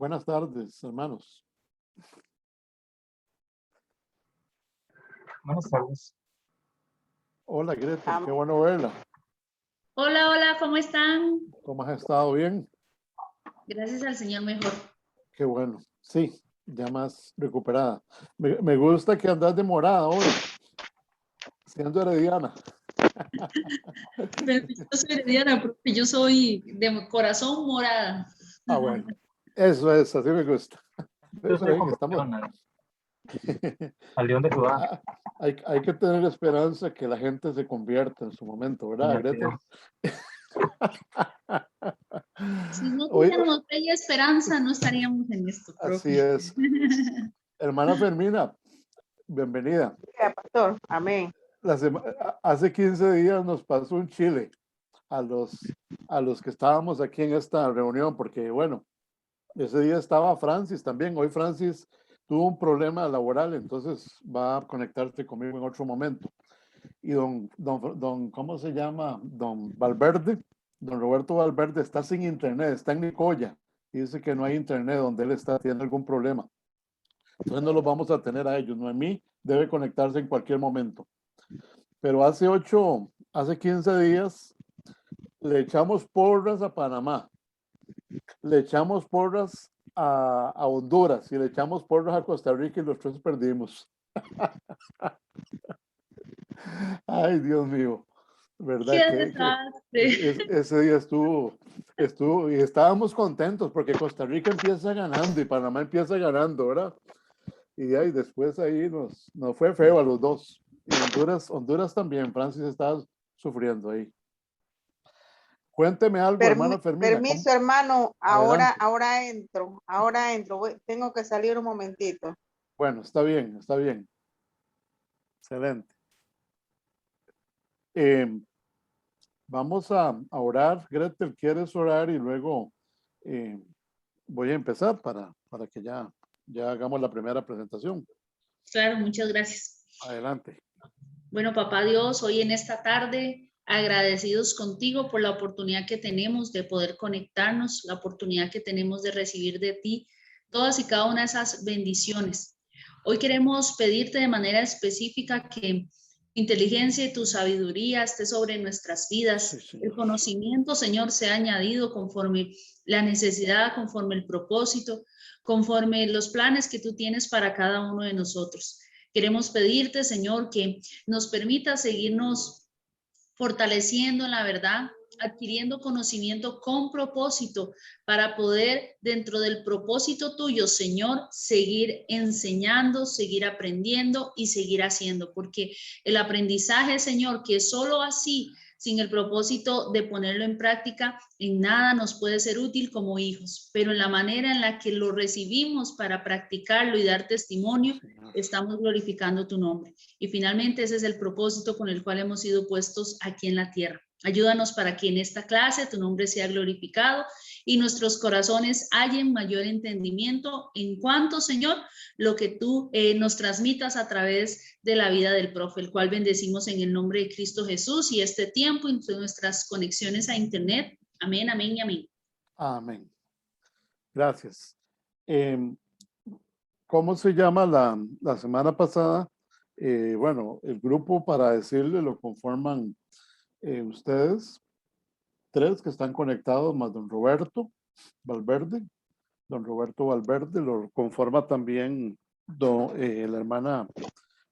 Buenas tardes, hermanos. Buenas tardes. Hola, Greta, qué bueno verla. Hola, hola, ¿cómo están? ¿Cómo has estado? ¿Bien? Gracias al Señor mejor. Qué bueno. Sí, ya más recuperada. Me gusta que andas de morada hoy, siendo herediana. Pero yo soy herediana, profe, yo soy de corazón morada. Ah, bueno. Eso es, así me gusta. Yo Eso soy bien, estamos. al León de Judá. Hay que tener esperanza que la gente se convierta en su momento, ¿verdad, Greta? Si no Hoy, tuviéramos fe y esperanza, no estaríamos en esto, así profe. es. Hermana Fermina, bienvenida. Pastor, amén. Hace 15 días nos pasó un Chile a los que estábamos aquí en esta reunión, porque bueno, ese día estaba Francis también. Hoy Francis tuvo un problema laboral, entonces va a conectarse conmigo en otro momento. Y ¿cómo se llama? Don Valverde, don Roberto Valverde está sin internet, está en Nicoya. Y dice que no hay internet donde él está, tiene algún problema. Entonces no los vamos a tener a ellos. Noemí debe conectarse en cualquier momento. Pero hace 15 días le echamos porras a Panamá, le echamos porras a Honduras y le echamos porras a Costa Rica y los tres perdimos. Ay, Dios mío, ¿verdad? ¡Qué desastre! Ese día estuvo, y estábamos contentos porque Costa Rica empieza ganando y Panamá empieza ganando, ¿verdad? Y ahí después ahí nos fue feo a los dos. Y Honduras también, Francis estaba sufriendo ahí. Cuénteme algo, hermana Fermina. Permiso, hermano, Adelante. ahora entro. Tengo que salir un momentito. Bueno, está bien, está bien. Excelente. Vamos a orar. Gretel, ¿quieres orar? Y luego voy a empezar para que ya hagamos la primera presentación. Claro, muchas gracias. Adelante. Bueno, papá Dios, hoy en esta tarde, agradecidos contigo por la oportunidad que tenemos de poder conectarnos, la oportunidad que tenemos de recibir de ti todas y cada una de esas bendiciones. Hoy queremos pedirte de manera específica que inteligencia y tu sabiduría esté sobre nuestras vidas. Sí, El conocimiento, Señor, sea añadido conforme la necesidad, conforme el propósito, conforme los planes que tú tienes para cada uno de nosotros. Queremos pedirte, Señor, que nos permita seguirnos fortaleciendo en la verdad, adquiriendo conocimiento con propósito para poder, dentro del propósito tuyo, Señor, seguir enseñando, seguir aprendiendo y seguir haciendo, porque el aprendizaje, Señor, que solo así, sin el propósito de ponerlo en práctica, en nada nos puede ser útil como hijos, pero en la manera en la que lo recibimos para practicarlo y dar testimonio, estamos glorificando tu nombre. Y finalmente ese es el propósito con el cual hemos sido puestos aquí en la tierra. Ayúdanos para que en esta clase tu nombre sea glorificado y nuestros corazones hallen mayor entendimiento en cuanto, Señor, lo que tú nos transmitas a través de la vida del profe, el cual bendecimos en el nombre de Cristo Jesús y este tiempo y nuestras conexiones a internet. Amén, amén y amén. Amén. Gracias. ¿Cómo se llama la semana pasada? Bueno, el grupo, para decirle, lo conforman ustedes, tres que están conectados, más don Roberto Valverde. Don Roberto Valverde lo conforma también la hermana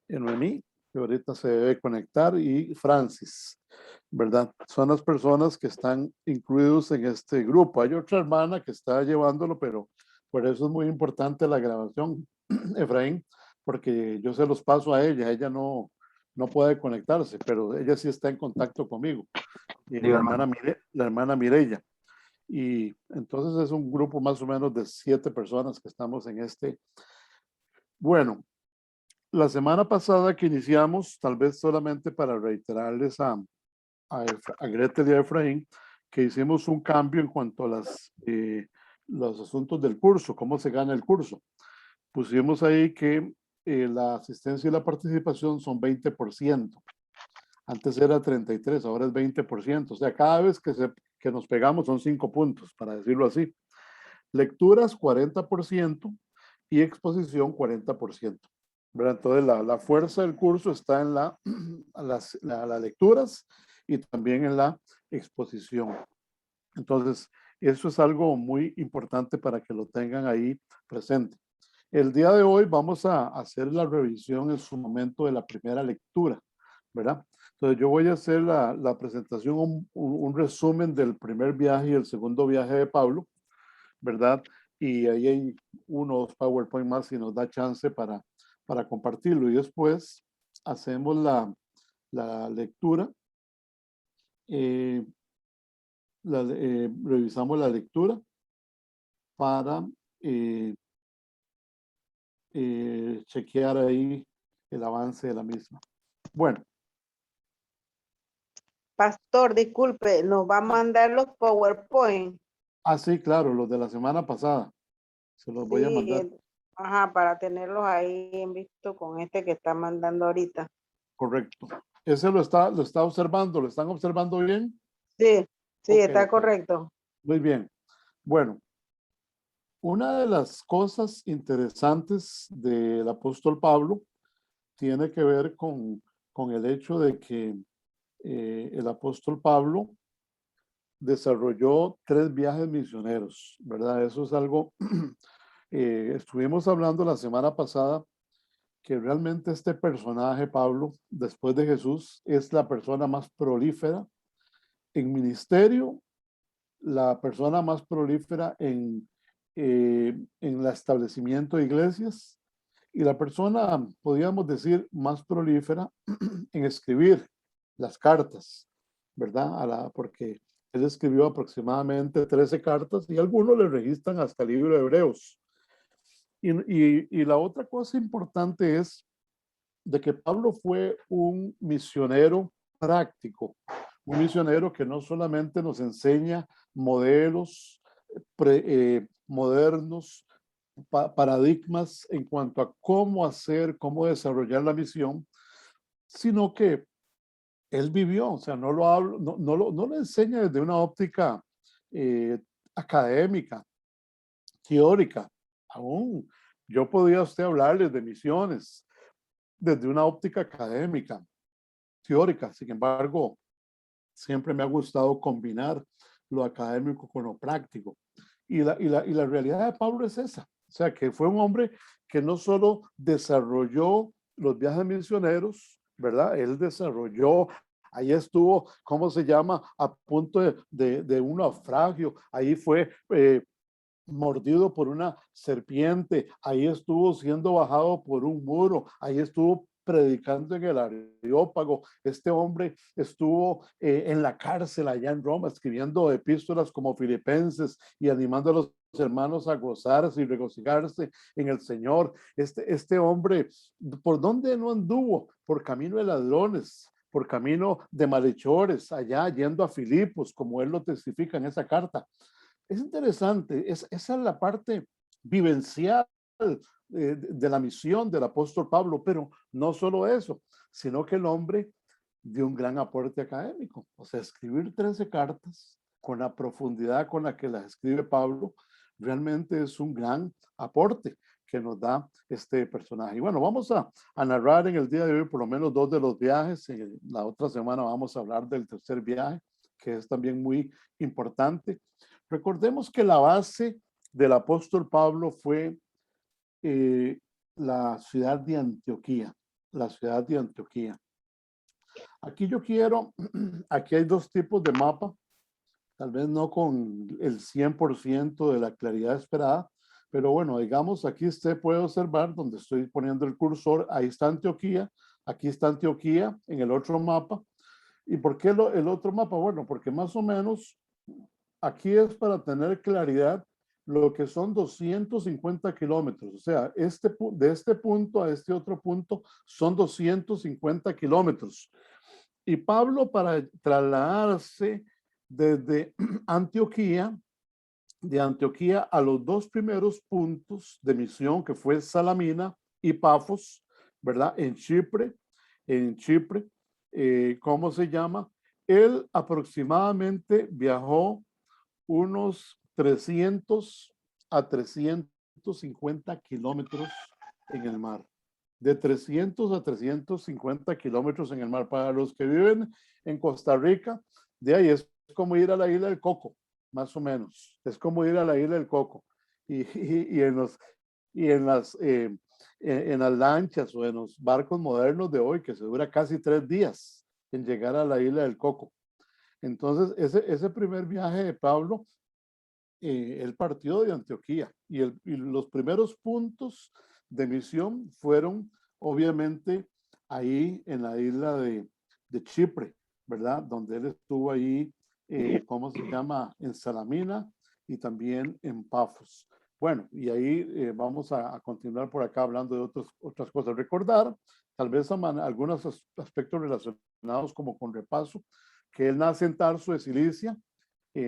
Noemí, que ahorita se debe conectar, y Francis, ¿verdad? Son las personas que están incluidos en este grupo. Hay otra hermana que está llevándolo, pero por eso es muy importante la grabación, Efraín, porque yo se los paso a ella. Ella no puede conectarse, pero ella sí está en contacto conmigo. Y la hermana Mireya. Y entonces es un grupo más o menos de 7 personas que estamos en este. Bueno, la semana pasada que iniciamos, tal vez solamente para reiterarles a Gretel y a Efraín, que hicimos un cambio en cuanto a los asuntos del curso, cómo se gana el curso. Pusimos ahí que la asistencia y la participación son 20%. Antes era 33, ahora es 20%. O sea, cada vez que nos pegamos son 5 puntos, para decirlo así. lecturas 40% y exposición 40%. ¿Verdad? Entonces la fuerza del curso está en las lecturas y también en la exposición. Entonces, eso es algo muy importante para que lo tengan ahí presente. El día de hoy vamos a hacer la revisión en su momento de la primera lectura, ¿verdad? Entonces yo voy a hacer la presentación, un resumen del primer viaje y el segundo viaje de Pablo, ¿verdad? Y ahí hay unos PowerPoint más si nos da chance para compartirlo. Y después hacemos la lectura. Revisamos la lectura para chequear ahí el avance de la misma. Bueno. Pastor, disculpe, nos va a mandar los PowerPoint. Ah, sí, claro, los de la semana pasada. Se los voy a mandar. Ajá, para tenerlos ahí en visto con este que está mandando ahorita. Correcto. ¿Ese lo está observando? ¿Lo están observando bien? Sí, sí, Okay, está correcto. Muy bien. Bueno, una de las cosas interesantes del apóstol Pablo tiene que ver con el hecho de que el apóstol Pablo desarrolló 3 viajes misioneros, ¿verdad? Eso es algo, estuvimos hablando la semana pasada que realmente este personaje, Pablo, después de Jesús, es la persona más prolífera en ministerio, la persona más prolífera en el establecimiento de iglesias y la persona, podríamos decir, más prolífera en escribir las cartas, ¿verdad? Porque él escribió aproximadamente 13 cartas y algunos le registran hasta el libro de Hebreos. Y la otra cosa importante es de que Pablo fue un misionero práctico, un misionero que no solamente nos enseña modelos modernos, paradigmas en cuanto a cómo hacer, cómo desarrollar la misión, sino que él vivió, o sea, no lo hablo, no lo enseña desde una óptica académica, teórica. Aún yo podría usted hablarles de misiones desde una óptica académica, teórica. Sin embargo, siempre me ha gustado combinar lo académico con lo práctico. Y la realidad de Pablo es esa. O sea, que fue un hombre que no solo desarrolló los viajes misioneros, ¿verdad? Él desarrolló, ahí estuvo, ¿cómo se llama? A punto de un naufragio. Ahí fue mordido por una serpiente. Ahí estuvo siendo bajado por un muro. Ahí estuvo predicando en el Areópago. Este hombre estuvo en la cárcel allá en Roma escribiendo epístolas como Filipenses y animando a los hermanos a gozarse y regocijarse en el Señor. Este hombre, ¿por dónde no anduvo? Por camino de ladrones, por camino de malhechores, allá yendo a Filipos, como él lo testifica en esa carta. Es interesante, esa es la parte vivencial de la misión del apóstol Pablo, pero no solo eso, sino que el hombre dio un gran aporte académico. O sea, escribir 13 cartas con la profundidad con la que las escribe Pablo, realmente es un gran aporte que nos da este personaje. Y bueno, vamos a narrar en el día de hoy por lo menos 2 de los viajes. En la otra semana vamos a hablar del tercer viaje, que es también muy importante. Recordemos que la base del apóstol Pablo fue la ciudad de Antioquía, la ciudad de Antioquía. Aquí yo quiero, aquí hay 2 tipos de mapa, tal vez no con el 100% de la claridad esperada, pero bueno, digamos, aquí usted puede observar donde estoy poniendo el cursor, ahí está Antioquía, aquí está Antioquía en el otro mapa. ¿Y por qué el otro mapa? Bueno, porque más o menos aquí es para tener claridad lo que son 250 kilómetros. O sea, de este punto a este otro punto son 250 kilómetros. Y Pablo, para trasladarse desde Antioquía, de Antioquía a los 2 primeros puntos de misión, que fue Salamina y Pafos, ¿verdad? En Chipre, ¿cómo se llama? Él aproximadamente viajó unos 300 a 350 kilómetros en el mar. De 300 a 350 kilómetros en el mar. Para los que viven en Costa Rica, de ahí es como ir a la isla del Coco, más o menos. Es como ir a la isla del Coco. Y en las lanchas o en los barcos modernos de hoy, que se dura casi 3 días en llegar a la isla del Coco. Entonces, ese primer viaje de Pablo, él partió de Antioquía y los primeros puntos de misión fueron obviamente ahí en la isla de Chipre, ¿verdad? Donde él estuvo ahí, ¿cómo se llama? En Salamina y también en Pafos. Bueno, y ahí vamos a continuar por acá hablando de otras cosas. Recordar tal vez algunos aspectos relacionados como con repaso, que él nace en Tarso de Cilicia,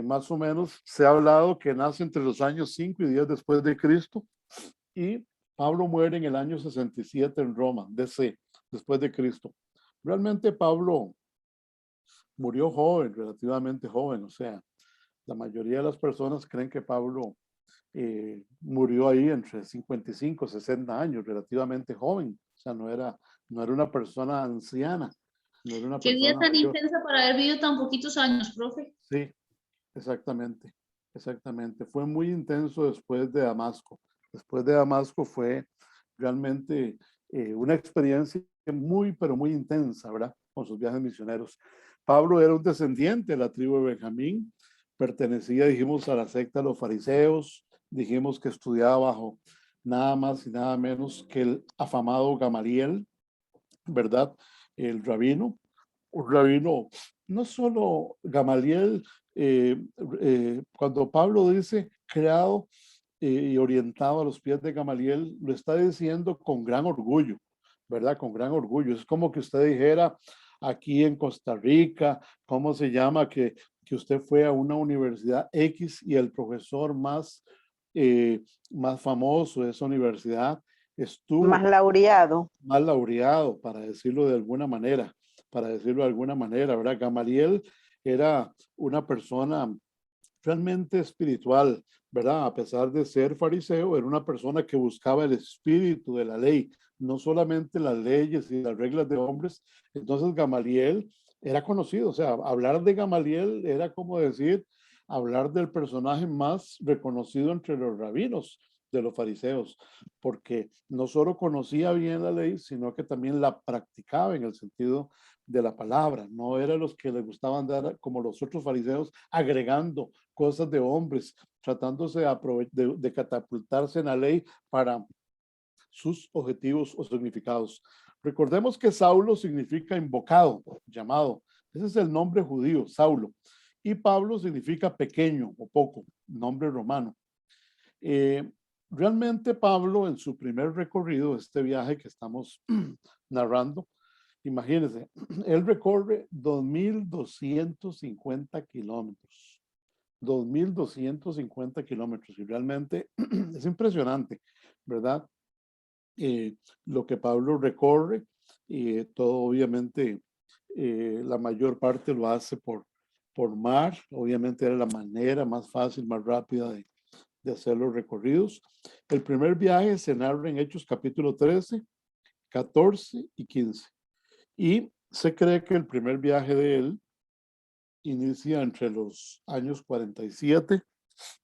más o menos se ha hablado que nace entre los años 5 y 10 después de Cristo, y Pablo muere en el año 67 en Roma, DC, después de Cristo. Realmente Pablo murió joven, relativamente joven, o sea, la mayoría de las personas creen que Pablo murió ahí entre 55 y 60 años, relativamente joven, o sea, no era una persona anciana, no era una Qué vida persona tan mayor. intensa para haber vivido tan poquitos años, profe. Sí, exactamente, exactamente. Fue muy intenso después de Damasco. Después de Damasco fue realmente una experiencia muy, pero muy intensa, ¿verdad? Con sus viajes misioneros. Pablo era un descendiente de la tribu de Benjamín, pertenecía, dijimos, a la secta de los fariseos, dijimos que estudiaba bajo nada más y nada menos que el afamado Gamaliel, ¿verdad? El rabino, un rabino, no solo Gamaliel, cuando Pablo dice creado y orientado a los pies de Gamaliel, lo está diciendo con gran orgullo, ¿verdad? Con gran orgullo. Es como que usted dijera aquí en Costa Rica, ¿cómo se llama? Que usted fue a una universidad X y el profesor más famoso de esa universidad estuvo Más laureado. más laureado, para decirlo de alguna manera, ¿verdad? Gamaliel era una persona realmente espiritual, ¿verdad? A pesar de ser fariseo, era una persona que buscaba el espíritu de la ley, no solamente las leyes y las reglas de hombres. Entonces Gamaliel era conocido, o sea, hablar de Gamaliel era como decir, hablar del personaje más reconocido entre los rabinos de los fariseos, porque no solo conocía bien la ley, sino que también la practicaba en el sentido de la palabra. No era los que les gustaba andar como los otros fariseos agregando cosas de hombres, tratándose de catapultarse en la ley para sus objetivos o significados. Recordemos que Saulo significa invocado, llamado. Ese es el nombre judío, Saulo. Y Pablo significa pequeño o poco, nombre romano. Realmente Pablo en su primer recorrido, este viaje que estamos narrando, imagínense, él recorre 2.250 kilómetros. 2.250 kilómetros y realmente es impresionante, ¿verdad? Lo que Pablo recorre y todo obviamente la mayor parte lo hace por mar, obviamente era la manera más fácil, más rápida de hacer los recorridos. El primer viaje se narra en Hechos capítulo 13, 14 y 15. Y se cree que el primer viaje de él inicia entre los años 47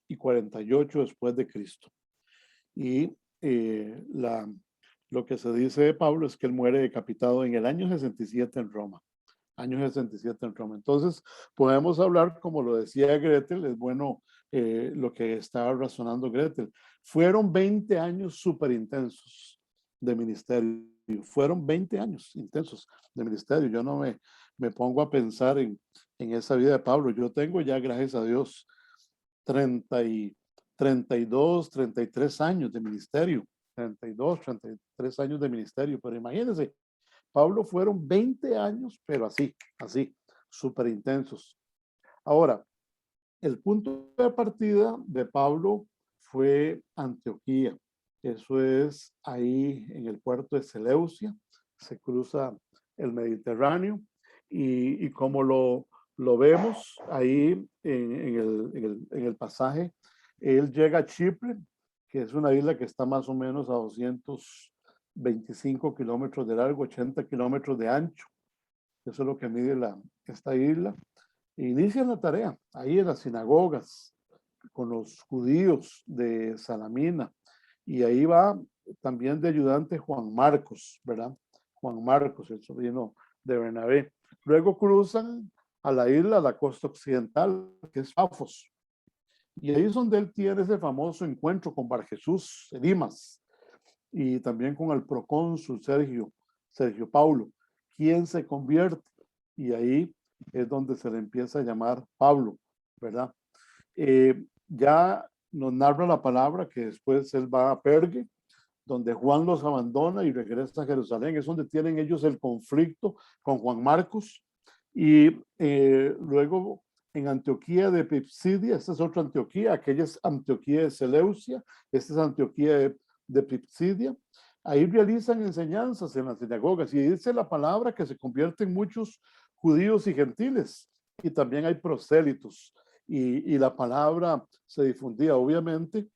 y 48 después de Cristo. Y lo que se dice de Pablo es que él muere decapitado en el año 67 en Roma. Año 67 en Roma. Entonces, podemos hablar, como lo decía Gretel, es bueno lo que estaba razonando Gretel. Fueron 20 años súper intensos de ministerio. Fueron 20 años intensos de ministerio. Yo no me pongo a pensar en esa vida de Pablo. Yo tengo ya, gracias a Dios, 32, 33 años de ministerio. 32, 33 años de ministerio. Pero imagínense, Pablo fueron 20 años, pero así, súper intensos. Ahora, el punto de partida de Pablo fue Antioquía. Eso es ahí en el puerto de Seleucia, se cruza el Mediterráneo y como lo vemos ahí en el pasaje Él llega a Chipre, que es una isla que está más o menos a 225 kilómetros de largo, 80 kilómetros de ancho. Eso es lo que mide esta isla. E inician la tarea ahí en las sinagogas con los judíos de Salamina. Y ahí va también de ayudante Juan Marcos, ¿verdad? Juan Marcos, el sobrino de Bernabé. Luego cruzan a la isla, a la costa occidental, que es Pafos. Y ahí es donde él tiene ese famoso encuentro con Barjesús Elimas y también con el procónsul Sergio Paulo, quien se convierte. Y ahí es donde se le empieza a llamar Pablo, ¿verdad? Ya nos narra la palabra que después él va a Pergue, donde Juan los abandona y regresa a Jerusalén. Es donde tienen ellos el conflicto con Juan Marcos. Y luego en Antioquía de Pisidia, esta es otra Antioquía, aquella es Antioquía de Seleucia, esta es Antioquía de Pisidia. Ahí realizan enseñanzas en las sinagogas y dice la palabra que se convierten muchos judíos y gentiles, y también hay prosélitos, y la palabra se difundía. Obviamente,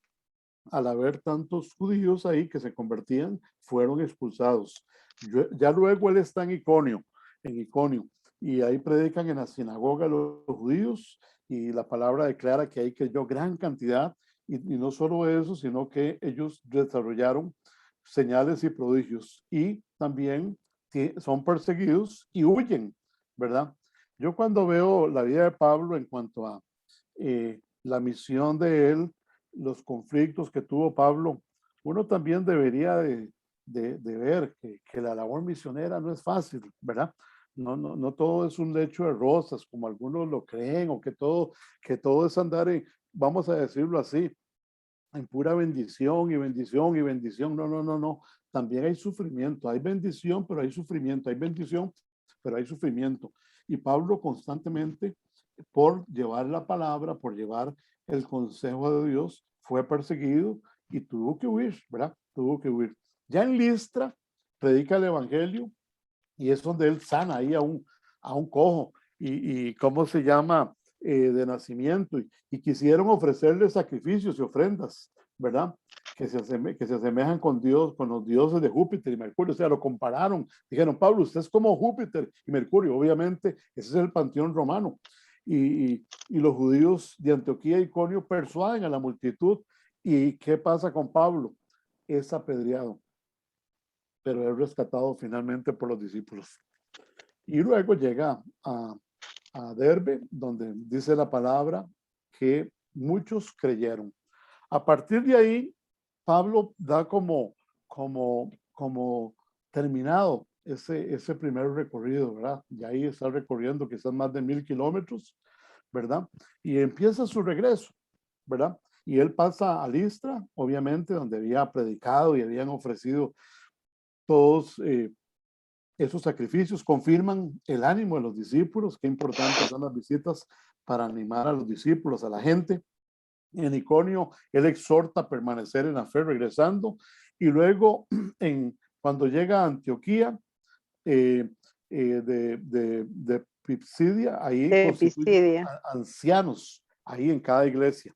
al haber tantos judíos ahí que se convertían, fueron expulsados. Ya luego él está en Iconio, y ahí predican en la sinagoga los judíos, y la palabra declara que ahí creyó gran cantidad, y no solo eso, sino que ellos desarrollaron señales y prodigios, y también son perseguidos y huyen, ¿verdad? Yo cuando veo la vida de Pablo en cuanto a la misión de él, los conflictos que tuvo Pablo, uno también debería de ver que la labor misionera no es fácil, ¿verdad? No todo es un lecho de rosas, como algunos lo creen, o que todo es andar en, vamos a decirlo así, en pura bendición y bendición y bendición. No. También hay sufrimiento. Hay bendición, pero hay sufrimiento. Hay bendición, pero hay sufrimiento. Y Pablo constantemente, por llevar la palabra, por llevar el consejo de Dios, fue perseguido y tuvo que huir, ¿verdad? Tuvo que huir. Ya en Listra, predica el evangelio y es donde él sana ahí a un cojo y ¿cómo se llama? De nacimiento, y quisieron ofrecerle sacrificios y ofrendas, ¿verdad? Que se asemejan con Dios, con los dioses de Júpiter y Mercurio. O sea, lo compararon. Dijeron, Pablo, usted es como Júpiter y Mercurio. Obviamente, ese es el panteón romano. Y los judíos de Antioquía y Iconio persuaden a la multitud. ¿Y qué pasa con Pablo? Es apedreado, pero es rescatado finalmente por los discípulos. Y luego llega a Derbe, donde dice la palabra que muchos creyeron. A partir de ahí, Pablo da como terminado ese primer recorrido, ¿verdad? Y ahí está recorriendo quizás más de 1000 kilómetros, ¿verdad? Y empieza su regreso, ¿verdad? Y él pasa a Listra, obviamente, donde había predicado y habían ofrecido todos esos sacrificios. Confirman el ánimo de los discípulos. Qué importantes son las visitas para animar a los discípulos, a la gente. En Iconio, él exhorta a permanecer en la fe, regresando. Y luego, cuando llega a Antioquía de Pisidia, ahí constituyen ancianos, ahí en cada iglesia.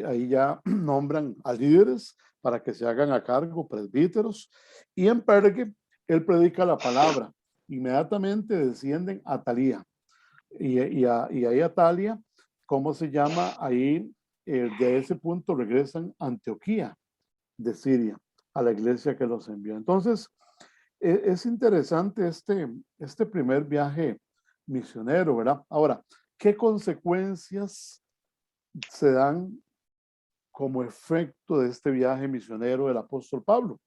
Ahí ya nombran a líderes para que se hagan a cargo, presbíteros. Y en Pergue, él predica la palabra. Inmediatamente descienden a Atalía. Y ahí Atalia, ¿cómo se llama? Ahí, de ese punto regresan a Antioquía de Siria, a la iglesia que los envió. Entonces, es interesante este primer viaje misionero, ¿verdad? Ahora, ¿qué consecuencias se dan como efecto de este viaje misionero del apóstol Pablo?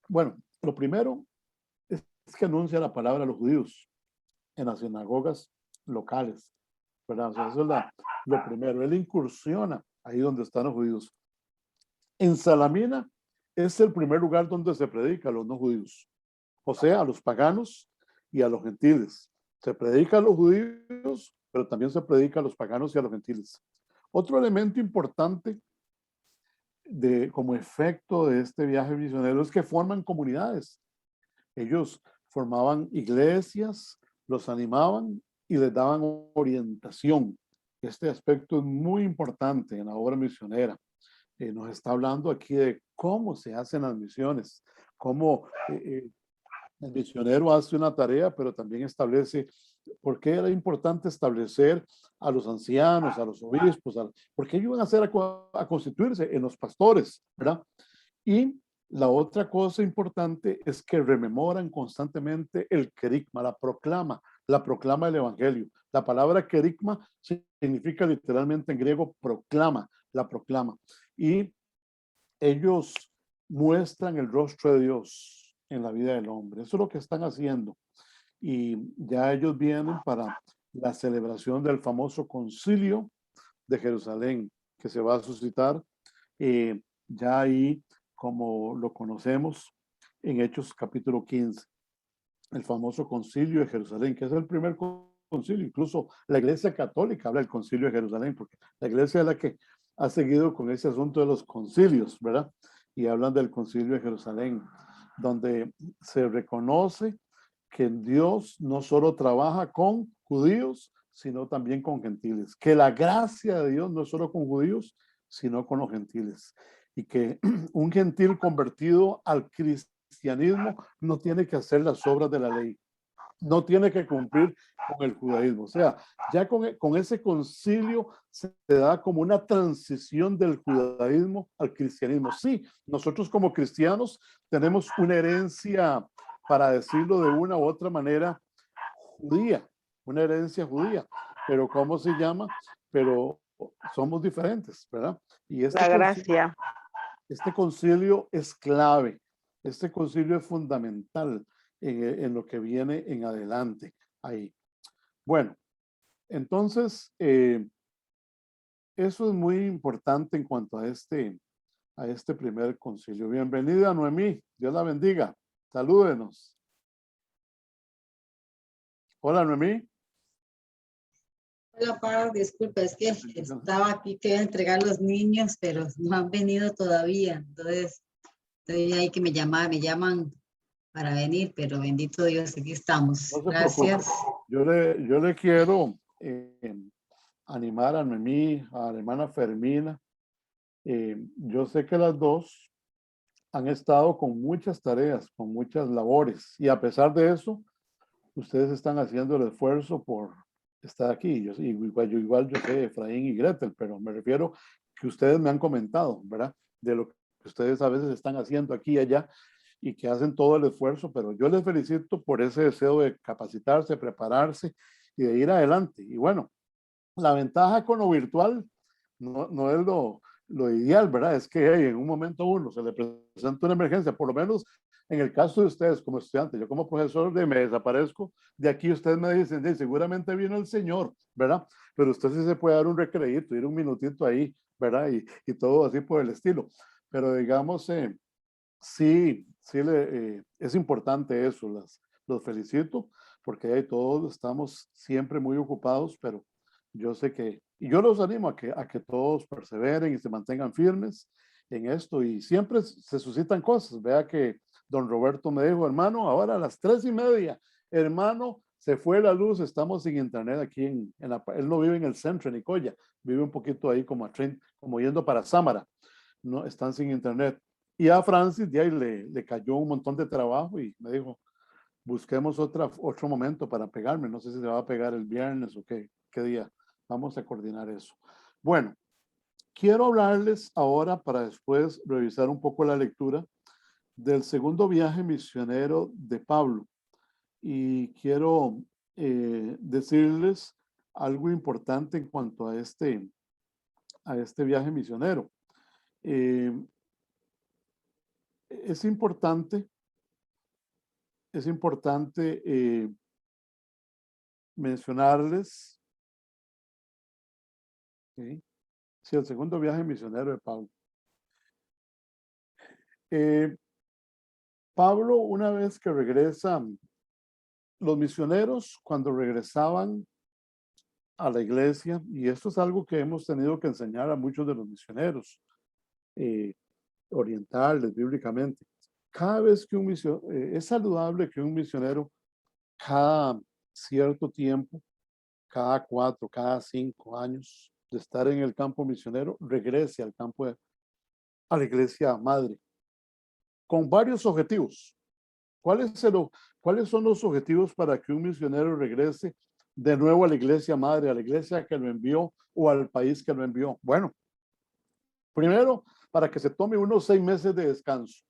Bueno, lo primero es que anuncia la palabra a los judíos en las sinagogas locales, ¿verdad? O sea, eso es lo primero. Él incursiona ahí donde están los judíos. En Salamina es el primer lugar donde se predica a los no judíos, o sea, a los paganos y a los gentiles. Se predica a los judíos, pero también se predica a los paganos y a los gentiles. Otro elemento importante como efecto de este viaje misionero es que forman comunidades. Ellos formaban iglesias, los animaban y les daban orientación, Este aspecto es muy importante en la obra misionera. Nos está hablando aquí de cómo se hacen las misiones, cómo el misionero hace una tarea, pero también establece por qué era importante establecer a los ancianos, a los obispos, porque ellos iban a hacer a constituirse en los pastores, ¿verdad? Y la otra cosa importante es que rememoran constantemente el querigma, la proclama del evangelio. La palabra querigma significa literalmente en griego proclama, la proclama. Y ellos muestran el rostro de Dios en la vida del hombre. Eso es lo que están haciendo. Y ya ellos vienen para la celebración del famoso concilio de Jerusalén, que se va a suscitar ya ahí, como lo conocemos, en Hechos capítulo 15, el famoso concilio de Jerusalén, que es el primer concilio. Incluso la Iglesia Católica habla del concilio de Jerusalén, porque la Iglesia es la que ha seguido con ese asunto de los concilios, ¿verdad? Y hablan del concilio de Jerusalén, donde se reconoce que Dios no solo trabaja con judíos, sino también con gentiles, que la gracia de Dios no es solo con judíos, sino con los gentiles, y que un gentil convertido al cristianismo no tiene que hacer las obras de la ley, no tiene que cumplir con el judaísmo. O sea, ya con ese concilio se da como una transición del judaísmo al cristianismo. Sí, nosotros como cristianos tenemos una herencia, para decirlo de una u otra manera, judía, una herencia judía, pero ¿cómo se llama? Pero somos diferentes, ¿verdad? Y La gracia. este concilio es clave, este concilio es fundamental en lo que viene en adelante ahí. Bueno, entonces, eso es muy importante en cuanto a este primer concilio. Bienvenida, Noemí, Dios la bendiga, salúdenos. Hola, Noemí. Hola, Pablo, disculpa, es que estaba aquí, quería entregar los niños, pero no han venido todavía. Entonces, estoy ahí que me llaman para venir, pero bendito Dios, aquí estamos. No se Gracias. preocupe. Yo le quiero animar a Noemí, a la hermana Fermina. Yo sé que las dos han estado con muchas tareas, con muchas labores, y a pesar de eso, ustedes están haciendo el esfuerzo por estar aquí. Yo sé Efraín y Gretel, pero me refiero que ustedes me han comentado, ¿verdad? De lo que ustedes a veces están haciendo aquí y allá y que hacen todo el esfuerzo, pero yo les felicito por ese deseo de capacitarse, prepararse y de ir adelante. Y bueno, la ventaja con lo virtual no es lo ideal, ¿verdad? Es que hey, en un momento uno se le presenta una emergencia, por lo menos en el caso de ustedes como estudiantes, yo como profesor me desaparezco de aquí, ustedes me dicen, seguramente vino el Señor, ¿verdad? Pero usted sí se puede dar un recreito, ir un minutito ahí, ¿verdad? Y todo así por el estilo. Pero digamos, sí, es importante eso, los felicito, porque ahí todos estamos siempre muy ocupados, pero yo sé que, y yo los animo a que todos perseveren y se mantengan firmes en esto, y siempre se suscitan cosas. Vea que don Roberto me dijo, hermano, ahora a las 3:30, hermano, se fue la luz, estamos sin internet aquí él no vive en el centro, en Nicoya, vive un poquito ahí como yendo para Sámara, no, están sin internet. Y a Francis de ahí le cayó un montón de trabajo y me dijo, busquemos otro momento para pegarme. No sé si se va a pegar el viernes o qué día. Vamos a coordinar eso. Bueno, quiero hablarles ahora para después revisar un poco la lectura del segundo viaje misionero de Pablo. Y quiero decirles algo importante en cuanto a este viaje misionero. Es importante mencionarles, ¿sí? Sí, el segundo viaje misionero de Pablo. Pablo, una vez que regresa, los misioneros cuando regresaban a la iglesia, y esto es algo que hemos tenido que enseñar a muchos de los misioneros, orientales, bíblicamente, cada vez que es saludable que un misionero cada cierto tiempo cada 4, cada 5 años de estar en el campo misionero, regrese al campo, a la iglesia madre, con varios objetivos. ¿Cuáles son los objetivos para que un misionero regrese de nuevo a la iglesia madre, a la iglesia que lo envió o al país que lo envió? Bueno, primero, para que se tome unos 6 meses de descanso.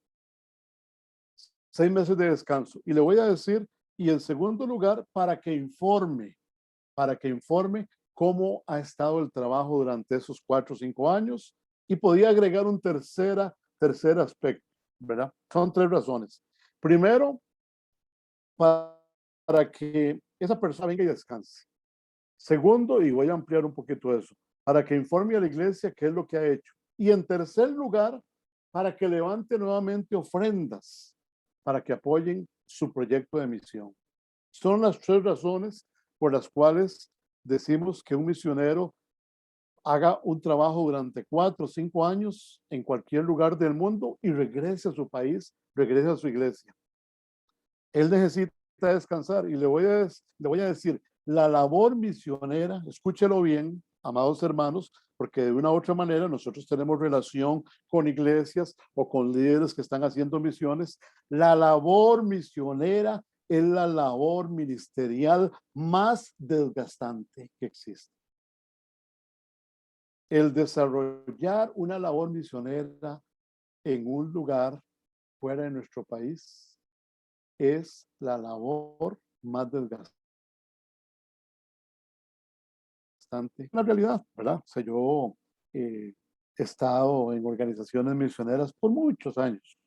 6 meses de descanso. Y le voy a decir, y en segundo lugar, para que informe cómo ha estado el trabajo durante esos 4 o 5 años. Y podía agregar un tercer aspecto, ¿verdad? Son 3 razones. Primero, para que esa persona venga y descanse. Segundo, y voy a ampliar un poquito eso, para que informe a la iglesia qué es lo que ha hecho. Y en tercer lugar, para que levante nuevamente ofrendas, para que apoyen su proyecto de misión. Son las 3 razones por las cuales decimos que un misionero haga un trabajo durante 4 o 5 años en cualquier lugar del mundo y regrese a su país, regrese a su iglesia. Él necesita descansar y le voy a decir, la labor misionera, escúchelo bien, amados hermanos, porque de una u otra manera nosotros tenemos relación con iglesias o con líderes que están haciendo misiones. La labor misionera es la labor ministerial más desgastante que existe. El desarrollar una labor misionera en un lugar fuera de nuestro país es la labor más desgastante. La realidad, ¿verdad? O sea, yo he estado en organizaciones misioneras por muchos años.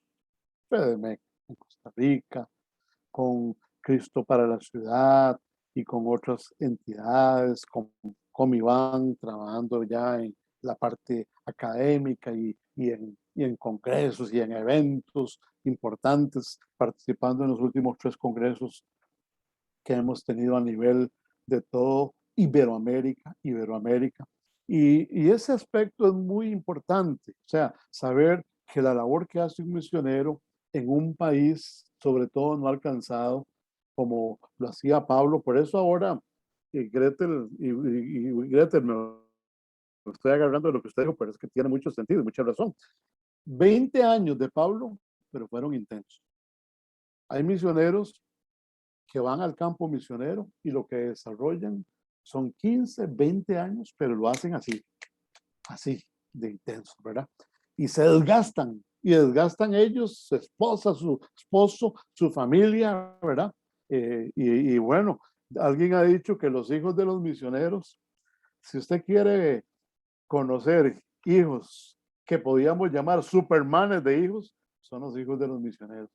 FEDEMEC en Costa Rica, con Cristo para la Ciudad y con otras entidades, con Iván, trabajando ya en la parte académica y en congresos y en eventos importantes, participando en los últimos 3 congresos que hemos tenido a nivel de todo Iberoamérica. Y ese aspecto es muy importante, o sea, saber que la labor que hace un misionero en un país, sobre todo no alcanzado, como lo hacía Pablo. Por eso ahora, Gretel, y Gretel, me estoy agarrando de lo que usted dijo, pero es que tiene mucho sentido y mucha razón. 20 años de Pablo, pero fueron intensos. Hay misioneros que van al campo misionero y lo que desarrollan son 15, 20 años, pero lo hacen así de intenso, ¿verdad? Y se desgastan, y desgastan ellos, su esposa, su esposo, su familia, ¿verdad? Y bueno, alguien ha dicho que los hijos de los misioneros, si usted quiere conocer hijos que podíamos llamar supermanes de hijos, son los hijos de los misioneros.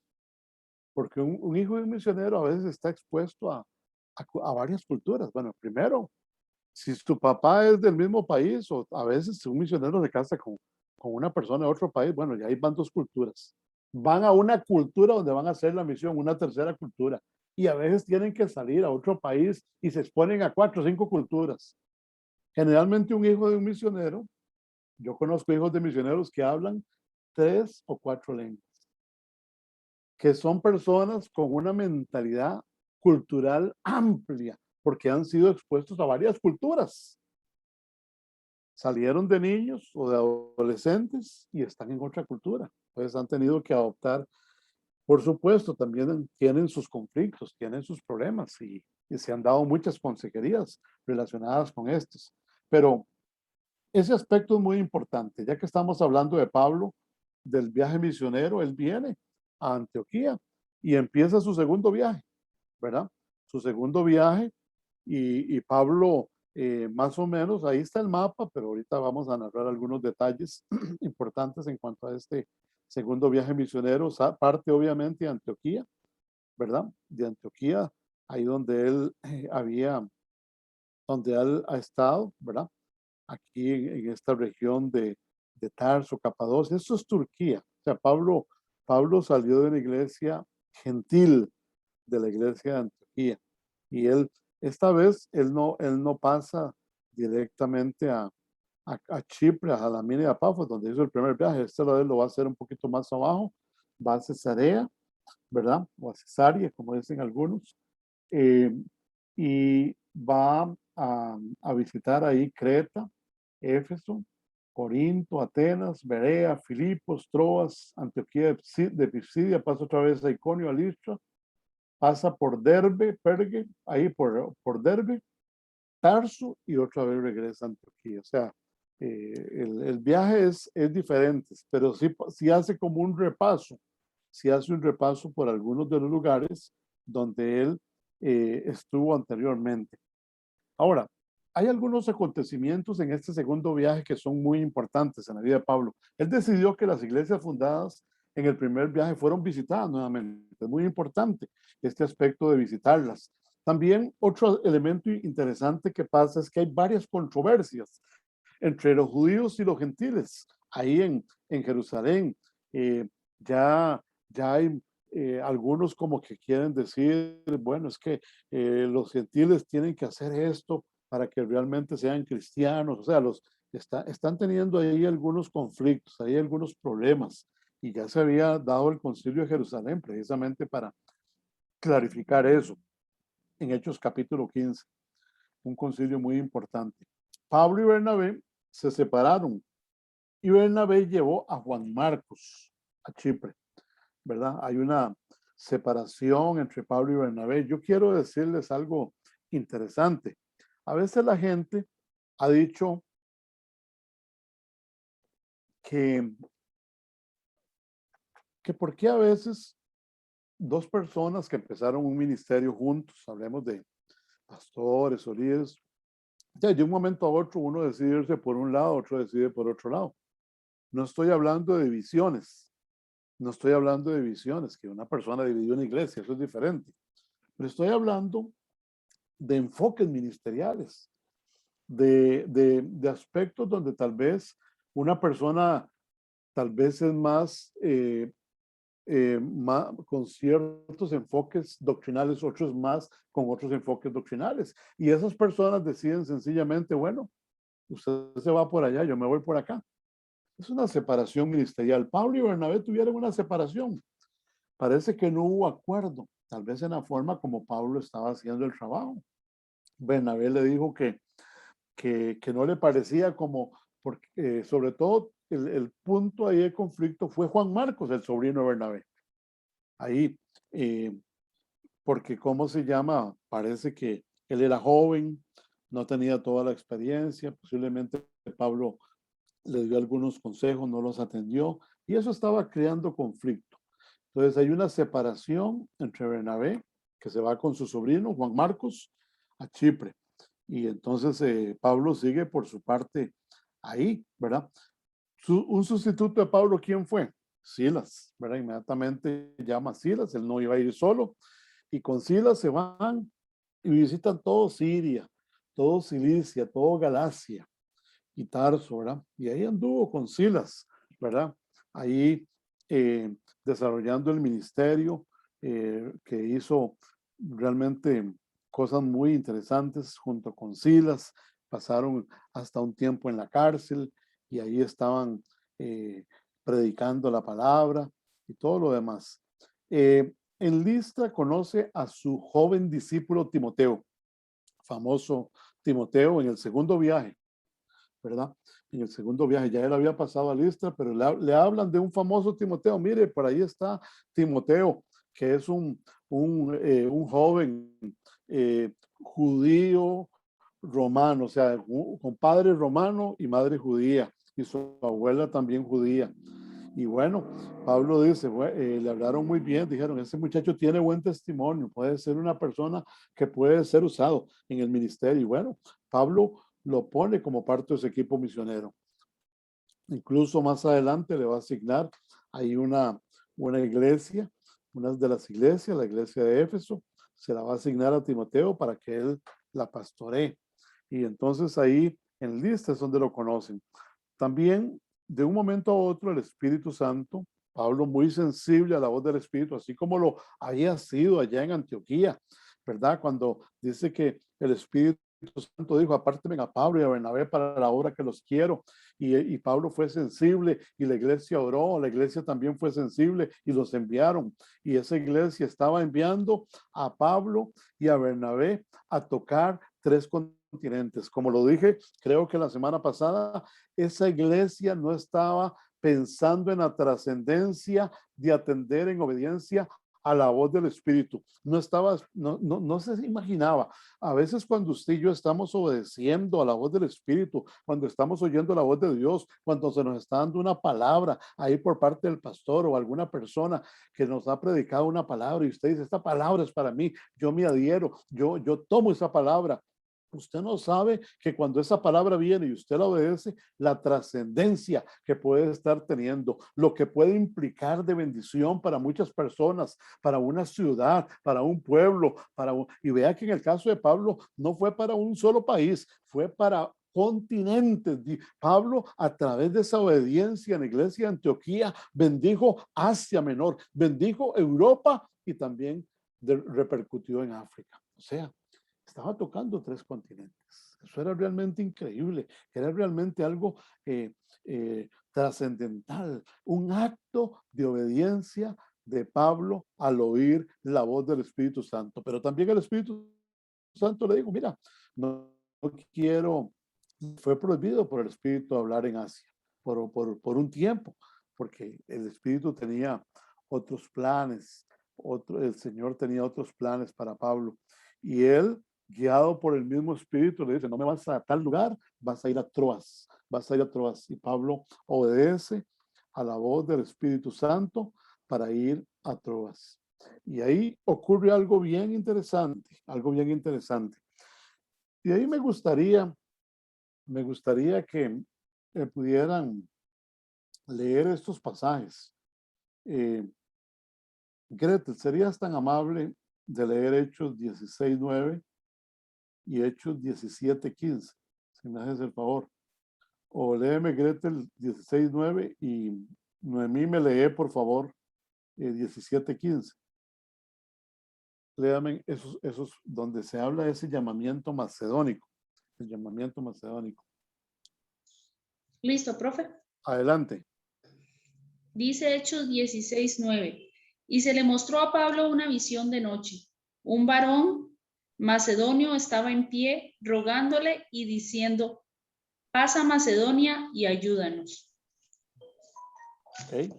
Porque un hijo de un misionero a veces está expuesto a varias culturas. Bueno, primero, si tu papá es del mismo país, o a veces un misionero se casa con una persona de otro país, bueno, ya ahí van 2 culturas. Van a una cultura donde van a hacer la misión, una tercera cultura. Y a veces tienen que salir a otro país y se exponen a 4 o 5 culturas. Generalmente un hijo de un misionero, yo conozco hijos de misioneros que hablan 3 o 4 lenguas, que son personas con una mentalidad cultural amplia, porque han sido expuestos a varias culturas. Salieron de niños o de adolescentes y están en otra cultura. Entonces han tenido que adoptar. Por supuesto, también tienen sus conflictos, tienen sus problemas y se han dado muchas consejerías relacionadas con estos. Pero ese aspecto es muy importante. Ya que estamos hablando de Pablo, del viaje misionero, él viene a Antioquía y empieza su segundo viaje, ¿verdad? Su segundo viaje y Pablo, más o menos, ahí está el mapa, pero ahorita vamos a narrar algunos detalles importantes en cuanto a este segundo viaje misionero. Parte obviamente de Antioquía, ¿verdad? De Antioquía, ahí donde él donde él ha estado, ¿verdad? Aquí en esta región de Tarso, Capadocia. Eso es Turquía. O sea, Pablo salió de una iglesia gentil, de la iglesia de Antioquía. Y esta vez, él no pasa directamente a Chipre, a la mina de Pafos, donde hizo el primer viaje. Este lo va a hacer un poquito más abajo, va a Cesarea, ¿verdad? O a Cesarea, como dicen algunos. Y va a visitar ahí Creta, Éfeso, Corinto, Atenas, Berea, Filipos, Troas, Antioquía de Pisidia, pasa otra vez a Iconio, a Listra, pasa por Derbe, Pergue, ahí por Derbe, Tarso y otra vez regresa a Antioquía. O sea, el viaje es diferente, pero sí hace como un repaso, sí hace un repaso por algunos de los lugares donde él estuvo anteriormente. Ahora, hay algunos acontecimientos en este segundo viaje que son muy importantes en la vida de Pablo. Él decidió que las iglesias fundadas en el primer viaje fueron visitadas nuevamente. Es muy importante este aspecto de visitarlas. También otro elemento interesante que pasa es que hay varias controversias entre los judíos y los gentiles. Ahí en Jerusalén ya hay algunos como que quieren decir, bueno, es que los gentiles tienen que hacer esto para que realmente sean cristianos. O sea, están teniendo ahí algunos conflictos, hay algunos problemas. Y ya se había dado el concilio de Jerusalén precisamente para clarificar eso en Hechos capítulo 15, un concilio muy importante. Pablo y Bernabé se separaron y Bernabé llevó a Juan Marcos a Chipre, ¿verdad? Hay una separación entre Pablo y Bernabé. Yo quiero decirles algo interesante. A veces la gente ha dicho que por qué a veces dos personas que empezaron un ministerio juntos, hablemos de pastores o líderes, ya de un momento a otro uno decide irse por un lado, otro decide por otro lado. No estoy hablando de divisiones, no estoy hablando de divisiones, que una persona dividió una iglesia, eso es diferente. Pero estoy hablando de enfoques ministeriales, de aspectos donde tal vez una persona tal vez es más con ciertos enfoques doctrinales, otros más con otros enfoques doctrinales. Y esas personas deciden sencillamente, bueno, usted se va por allá, yo me voy por acá. Es una separación ministerial. Pablo y Bernabé tuvieron una separación. Parece que no hubo acuerdo, tal vez en la forma como Pablo estaba haciendo el trabajo. Bernabé le dijo que no le parecía como, porque sobre todo el punto ahí de conflicto fue Juan Marcos, el sobrino de Bernabé. Ahí, porque ¿cómo se llama? Parece que él era joven, no tenía toda la experiencia, posiblemente Pablo le dio algunos consejos, no los atendió, y eso estaba creando conflicto. Entonces hay una separación entre Bernabé, que se va con su sobrino, Juan Marcos, a Chipre. Y entonces Pablo sigue por su parte ahí, ¿verdad? Un sustituto de Pablo, ¿quién fue? Silas, ¿verdad? Inmediatamente llama a Silas, él no iba a ir solo, y con Silas se van y visitan todo Siria, todo Cilicia, todo Galacia y Tarso, ¿verdad? Y ahí anduvo con Silas, ¿verdad? Ahí desarrollando el ministerio que hizo realmente cosas muy interesantes junto con Silas, pasaron hasta un tiempo en la cárcel y ahí estaban predicando la palabra y todo lo demás. En Listra conoce a su joven discípulo Timoteo, famoso Timoteo en el segundo viaje, ¿verdad? En el segundo viaje, ya él había pasado a Listra, pero le hablan de un famoso Timoteo. Mire, por ahí está Timoteo, que es un joven judío romano, o sea, con padre romano y madre judía, y su abuela también judía. Y bueno, Pablo dice, le hablaron muy bien, dijeron, ese muchacho tiene buen testimonio, puede ser una persona que puede ser usado en el ministerio. Y bueno, Pablo lo pone como parte de su equipo misionero. Incluso más adelante le va a asignar ahí una iglesia, una de las iglesias, la iglesia de Éfeso, se la va a asignar a Timoteo para que él la pastoree. Y entonces ahí en Listra es donde lo conocen. También de un momento a otro el Espíritu Santo, Pablo muy sensible a la voz del Espíritu, así como lo había sido allá en Antioquía, ¿verdad? Cuando dice que el Espíritu Santo dijo, apártenme a Pablo y a Bernabé para la obra que los quiero. Y Pablo fue sensible y la iglesia oró, la iglesia también fue sensible y los enviaron. Y esa iglesia estaba enviando a Pablo y a Bernabé a tocar 3 continentes. Como lo dije, creo que la semana pasada, esa iglesia no estaba pensando en la trascendencia de atender en obediencia a la voz del Espíritu. No se imaginaba. A veces cuando usted y yo estamos obedeciendo a la voz del Espíritu, cuando estamos oyendo la voz de Dios, cuando se nos está dando una palabra ahí por parte del pastor o alguna persona que nos ha predicado una palabra y usted dice, esta palabra es para mí, yo me adhiero, yo tomo esa palabra. Usted no sabe que cuando esa palabra viene y usted la obedece, la trascendencia que puede estar teniendo, lo que puede implicar de bendición para muchas personas, para una ciudad, para un pueblo, y vea que en el caso de Pablo no fue para un solo país, fue para continentes. Pablo, a través de esa obediencia en la iglesia de Antioquía, bendijo Asia Menor, bendijo Europa y también repercutió en África. O sea, estaba tocando 3 continentes. Eso era realmente increíble, era realmente algo trascendental, un acto de obediencia de Pablo al oír la voz del Espíritu Santo. Pero también el Espíritu Santo le dijo, mira, no quiero, fue prohibido por el Espíritu hablar en Asia por un tiempo, porque el Espíritu tenía otros planes, el Señor tenía otros planes para Pablo. Y él, guiado por el mismo Espíritu, le dice, no me vas a tal lugar, vas a ir a Troas, vas a ir a Troas. Y Pablo obedece a la voz del Espíritu Santo para ir a Troas. Y ahí ocurre algo bien interesante, algo bien interesante. Y ahí me gustaría que pudieran leer estos pasajes. Gretel, ¿serías tan amable de leer Hechos 16:9 y Hechos 17:15? Si me haces el favor. O léeme Gretel 16:9 y Noemí me lee, por favor, 17:15. Léame esos donde se habla de ese llamamiento macedónico. El llamamiento macedónico. Listo, profe. Adelante. Dice Hechos 16:9. Y se le mostró a Pablo una visión de noche. Un varón macedonio estaba en pie rogándole y diciendo, pasa a Macedonia y ayúdanos. Okay.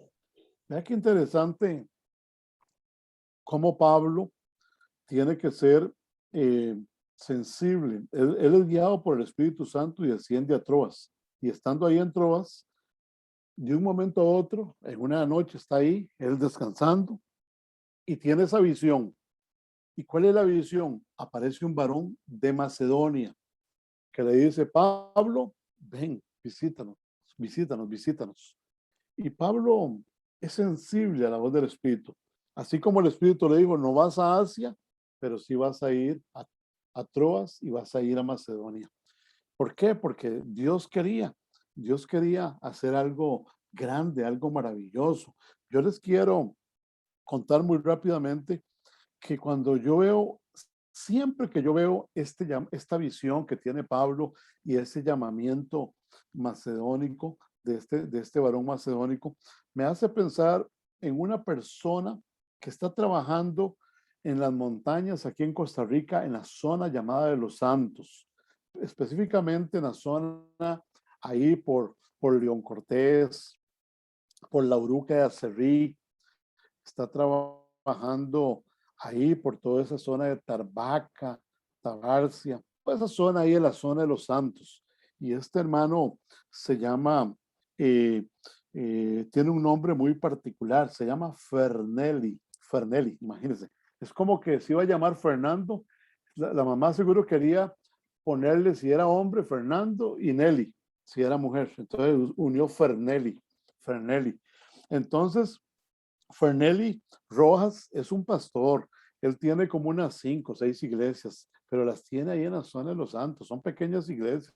Vea qué interesante cómo Pablo tiene que ser sensible. Él es guiado por el Espíritu Santo y desciende a Troas. Y estando ahí en Troas, de un momento a otro, en una noche está ahí, él descansando, y tiene esa visión. ¿Y cuál es la visión? Aparece un varón de Macedonia que le dice, Pablo, ven, visítanos. Y Pablo es sensible a la voz del Espíritu. Así como el Espíritu le dijo, no vas a Asia, pero sí vas a ir a Troas y vas a ir a Macedonia. ¿Por qué? Porque Dios quería hacer algo grande, algo maravilloso. Yo les quiero contar muy rápidamente que cuando yo veo, siempre que yo veo esta visión que tiene Pablo y ese llamamiento macedónico de este varón macedónico, me hace pensar en una persona que está trabajando en las montañas aquí en Costa Rica, en la zona llamada de Los Santos, específicamente en la zona ahí por León Cortés, por la Uruca de Acerrí, está trabajando ahí por toda esa zona de Tarbaca, Tabarcia, toda esa zona ahí es la zona de Los Santos. Y este hermano se llama, tiene un nombre muy particular, se llama Fernelli, imagínense. Es como que se iba a llamar Fernando, la mamá seguro quería ponerle, si era hombre, Fernando, y Nelly, si era mujer. Entonces unió Fernelli. Entonces, Fernelli Rojas es un pastor. Él tiene como unas 5 o 6 iglesias, pero las tiene ahí en la zona de Los Santos. Son pequeñas iglesias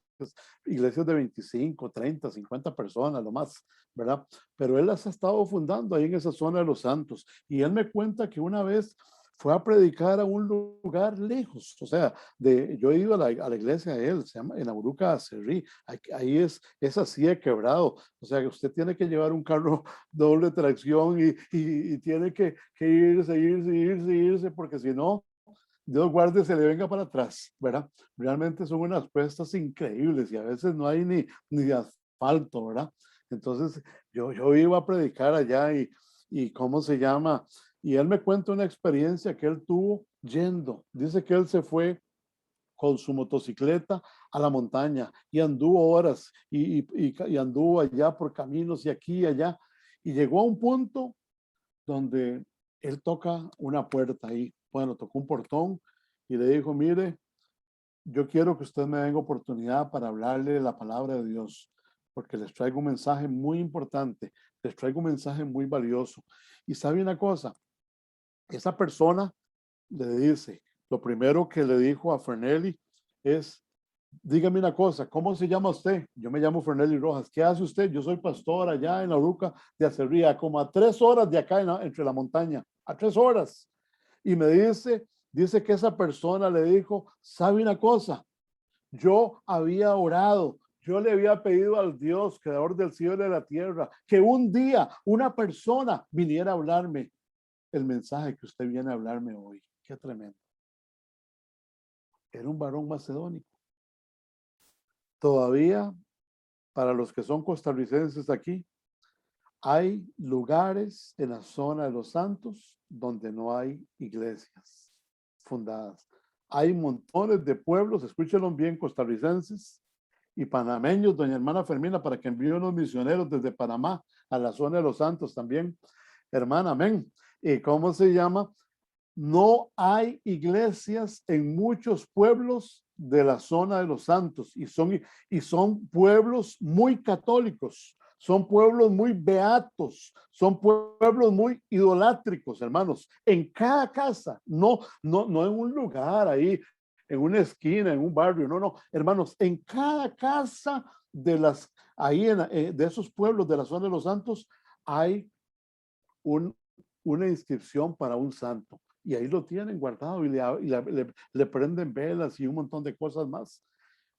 de 25, 30, 50 personas, lo más, ¿verdad? Pero él las ha estado fundando ahí en esa zona de Los Santos. Y él me cuenta que una vez fue a predicar a un lugar lejos, o sea, yo he ido a la iglesia de él, se llama en Uruca de Acerrí, ahí es así de quebrado, o sea, que usted tiene que llevar un carro doble tracción y tiene que irse, porque si no, Dios guarde se le venga para atrás, ¿verdad? Realmente son unas puestas increíbles y a veces no hay ni asfalto, ¿verdad? Entonces yo iba a predicar allá y ¿cómo se llama? Y él me cuenta una experiencia que él tuvo yendo. Dice que él se fue con su motocicleta a la montaña y anduvo horas y anduvo allá por caminos y aquí y allá y llegó a un punto donde él toca una puerta ahí. Bueno, tocó un portón y le dijo, mire, yo quiero que usted me den oportunidad para hablarle la palabra de Dios, porque les traigo un mensaje muy importante, les traigo un mensaje muy valioso. Y sabe una cosa, esa persona le dice, lo primero que le dijo a Fernelli es, dígame una cosa, ¿cómo se llama usted? Yo me llamo Fernelli Rojas. ¿Qué hace usted? Yo soy pastor allá en la Ruca de Acerría, como a 3 horas de acá entre la montaña, a 3 horas. Y me dice que esa persona le dijo, ¿sabe una cosa? Yo había orado, yo le había pedido al Dios, creador del cielo y de la tierra, que un día una persona viniera a hablarme el mensaje que usted viene a hablarme hoy. Qué tremendo. Era un varón macedónico. Todavía, para los que son costarricenses aquí, hay lugares en la zona de los Santos donde no hay iglesias fundadas. Hay montones de pueblos, escúchenlo bien, costarricenses y panameños, doña hermana Fermina, para que envíe unos misioneros desde Panamá a la zona de los Santos también. Hermana, amén. ¿Y cómo se llama? No hay iglesias en muchos pueblos de la zona de los Santos y son pueblos muy católicos, son pueblos muy beatos, son pueblos muy idolátricos, hermanos. En cada casa, no en un lugar ahí, en una esquina, en un barrio, no, hermanos, en cada casa de de esos pueblos de la zona de los Santos hay una inscripción para un santo. Y ahí lo tienen guardado y le prenden velas y un montón de cosas más.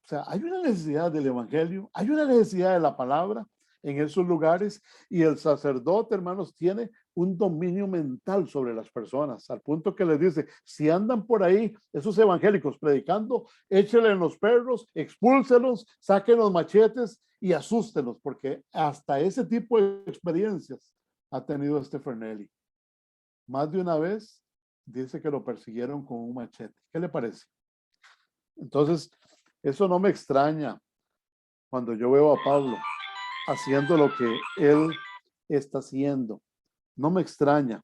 O sea, hay una necesidad del evangelio, hay una necesidad de la palabra en esos lugares y el sacerdote, hermanos, tiene un dominio mental sobre las personas, al punto que les dice, si andan por ahí esos evangélicos predicando, échenle en los perros, expúlselos, saquen los machetes y asústenlos, porque hasta ese tipo de experiencias ha tenido este Fernelli. Más de una vez dice que lo persiguieron con un machete. ¿Qué le parece? Entonces, eso no me extraña cuando yo veo a Pablo haciendo lo que él está haciendo. No me extraña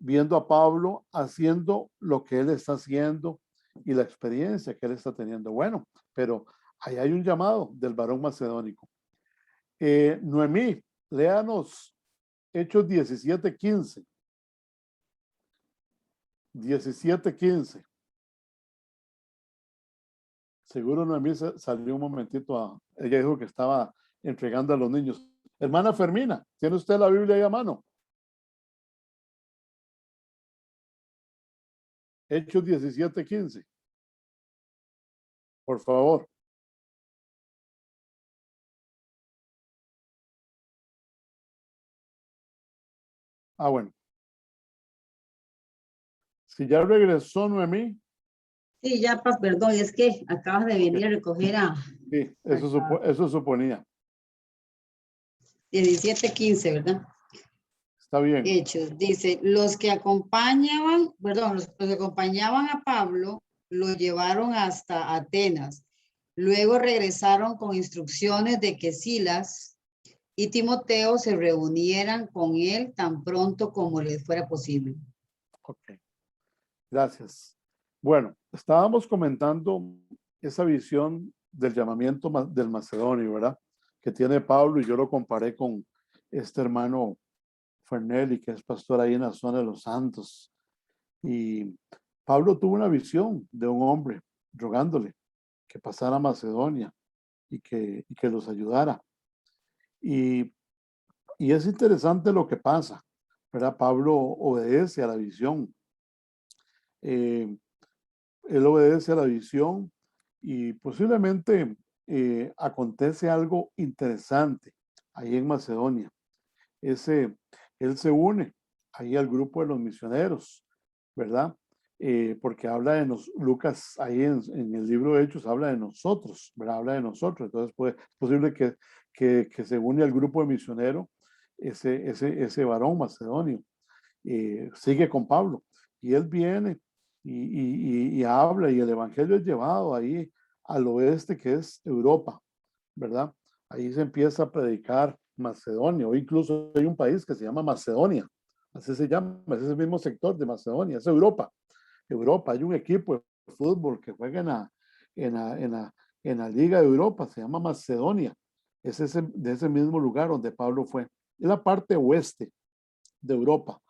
viendo a Pablo haciendo lo que él está haciendo y la experiencia que él está teniendo. Bueno, pero ahí hay un llamado del varón macedónico. Noemí, léanos Hechos 17:15. 17:15. Seguro Noemí salió un momentito. Ella dijo que estaba entregando a los niños. Hermana Fermina, ¿tiene usted la Biblia ahí a mano? Hechos 17:15. Por favor. Bueno. Si ya regresó Noemí. Sí, ya, perdón, es que acabas de venir a recoger a... Sí, eso suponía. 17:15, ¿verdad? Está bien. Hechos, dice, los que acompañaban a Pablo lo llevaron hasta Atenas. Luego regresaron con instrucciones de que Silas y Timoteo se reunieran con él tan pronto como les fuera posible. Ok. Gracias. Bueno, estábamos comentando esa visión del llamamiento del macedonio, ¿verdad? Que tiene Pablo y yo lo comparé con este hermano Fernelli, que es pastor ahí en la zona de los Santos. Y Pablo tuvo una visión de un hombre rogándole que pasara a Macedonia y que los ayudara. Y es interesante lo que pasa, ¿verdad? Pablo obedece a la visión. Él obedece a la visión y posiblemente acontece algo interesante ahí en Macedonia. Él se une ahí al grupo de los misioneros, ¿verdad? porque habla de Lucas ahí en el libro de Hechos habla de nosotros, ¿verdad? Habla de nosotros. Entonces es posible que se une al grupo de misioneros ese varón macedonio. Sigue con Pablo y él viene y habla, y el evangelio es llevado ahí al oeste, que es Europa, ¿verdad? Ahí se empieza a predicar Macedonia, o incluso hay un país que se llama Macedonia, así se llama, es ese mismo sector de Macedonia, es Europa. Hay un equipo de fútbol que juega en la Liga de Europa, se llama Macedonia, es de ese mismo lugar donde Pablo fue, es la parte oeste de Europa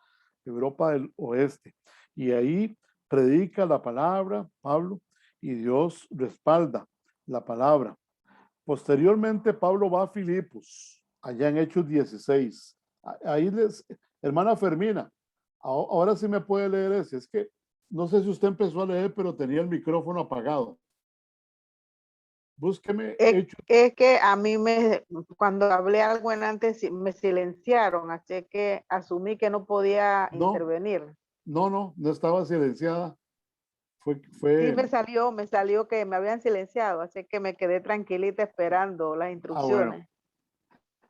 del oeste. Y ahí predica la palabra, Pablo, y Dios respalda la palabra. Posteriormente, Pablo va a Filipos, allá en Hechos 16. Ahí hermana Fermina, ahora sí me puede leer ese. Es que no sé si usted empezó a leer, pero tenía el micrófono apagado. Búsqueme Hechos. Es que a mí cuando hablé algo en antes me silenciaron, así que asumí que no podía intervenir. No estaba silenciada. Sí, me salió que me habían silenciado, así que me quedé tranquilita esperando las instrucciones. Bueno.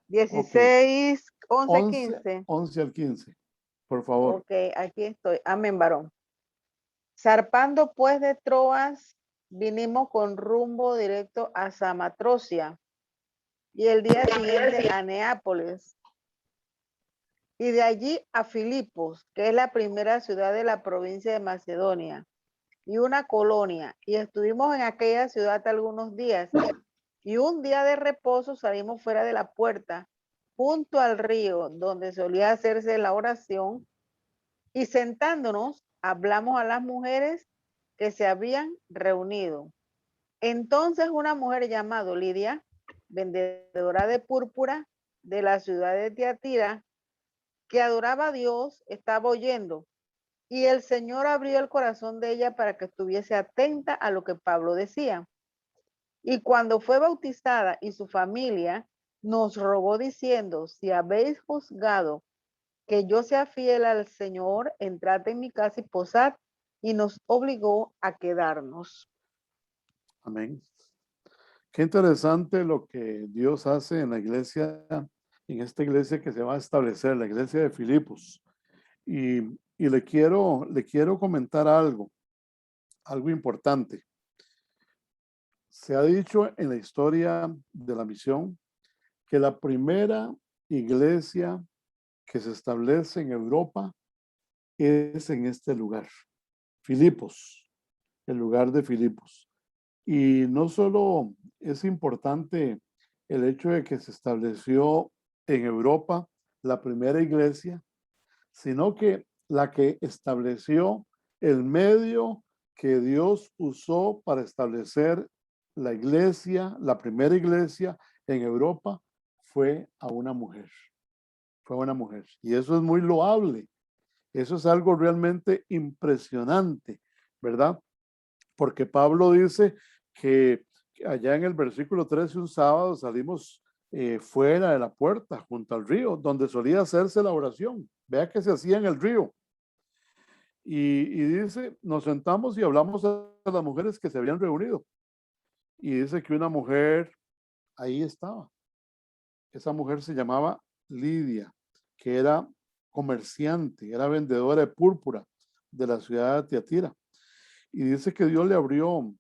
16, okay. 11, 11 al 15, por favor. Ok, aquí estoy. Amén, varón. Zarpando pues de Troas, vinimos con rumbo directo a Samatrocia y el día siguiente a Neápolis y de allí a Filipos, que es la primera ciudad de la provincia de Macedonia y una colonia, y estuvimos en aquella ciudad algunos días, y un día de reposo salimos fuera de la puerta, junto al río, donde solía hacerse la oración, y sentándonos, hablamos a las mujeres que se habían reunido. Entonces una mujer llamada Lidia, vendedora de púrpura de la ciudad de Tiatira, que adoraba a Dios, estaba oyendo. Y el Señor abrió el corazón de ella para que estuviese atenta a lo que Pablo decía. Y cuando fue bautizada y su familia, nos rogó diciendo, si habéis juzgado que yo sea fiel al Señor, entrad en mi casa y posad, y nos obligó a quedarnos. Amén. Qué interesante lo que Dios hace en la iglesia, en esta iglesia que se va a establecer, la iglesia de Filipos. Y le quiero comentar algo importante. Se ha dicho en la historia de la misión que la primera iglesia que se establece en Europa es en este lugar, Filipos, el lugar de Filipos. Y no solo es importante el hecho de que se estableció en Europa la primera iglesia, sino que la que estableció el medio que Dios usó para establecer la iglesia, la primera iglesia en Europa, fue a una mujer. Fue una mujer. Y eso es muy loable. Eso es algo realmente impresionante, ¿verdad? Porque Pablo dice que allá en el versículo 13, un sábado salimos fuera de la puerta, junto al río, donde solía hacerse la oración. Vea que se hacía en el río. Y dice, nos sentamos y hablamos a las mujeres que se habían reunido. Y dice que una mujer ahí estaba. Esa mujer se llamaba Lidia, que era comerciante, era vendedora de púrpura de la ciudad de Tiatira. Y dice que Dios le abrió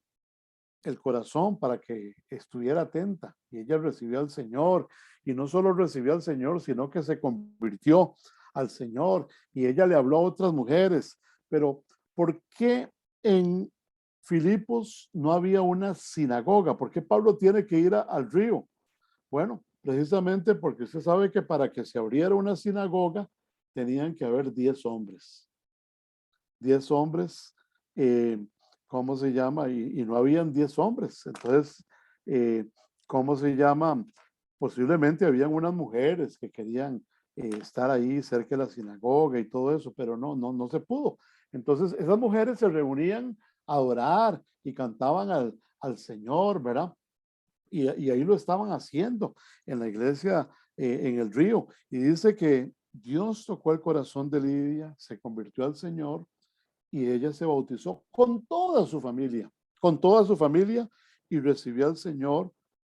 el corazón para que estuviera atenta, y ella recibió al Señor, y no solo recibió al Señor, sino que se convirtió al Señor, y ella le habló a otras mujeres. Pero ¿por qué en Filipos no había una sinagoga? ¿Por qué Pablo tiene que ir al río? Bueno, precisamente porque usted sabe que para que se abriera una sinagoga tenían que haber 10 hombres. 10 hombres, ¿cómo se llama? Y no habían 10 hombres. Entonces, ¿cómo se llama? Posiblemente habían unas mujeres que querían estar ahí cerca de la sinagoga y todo eso, pero no se pudo. Entonces, esas mujeres se reunían a orar y cantaban al Señor, ¿verdad? Y ahí lo estaban haciendo en la iglesia, en el río. Y dice que Dios tocó el corazón de Lidia, se convirtió al Señor, y ella se bautizó con toda su familia y recibió al Señor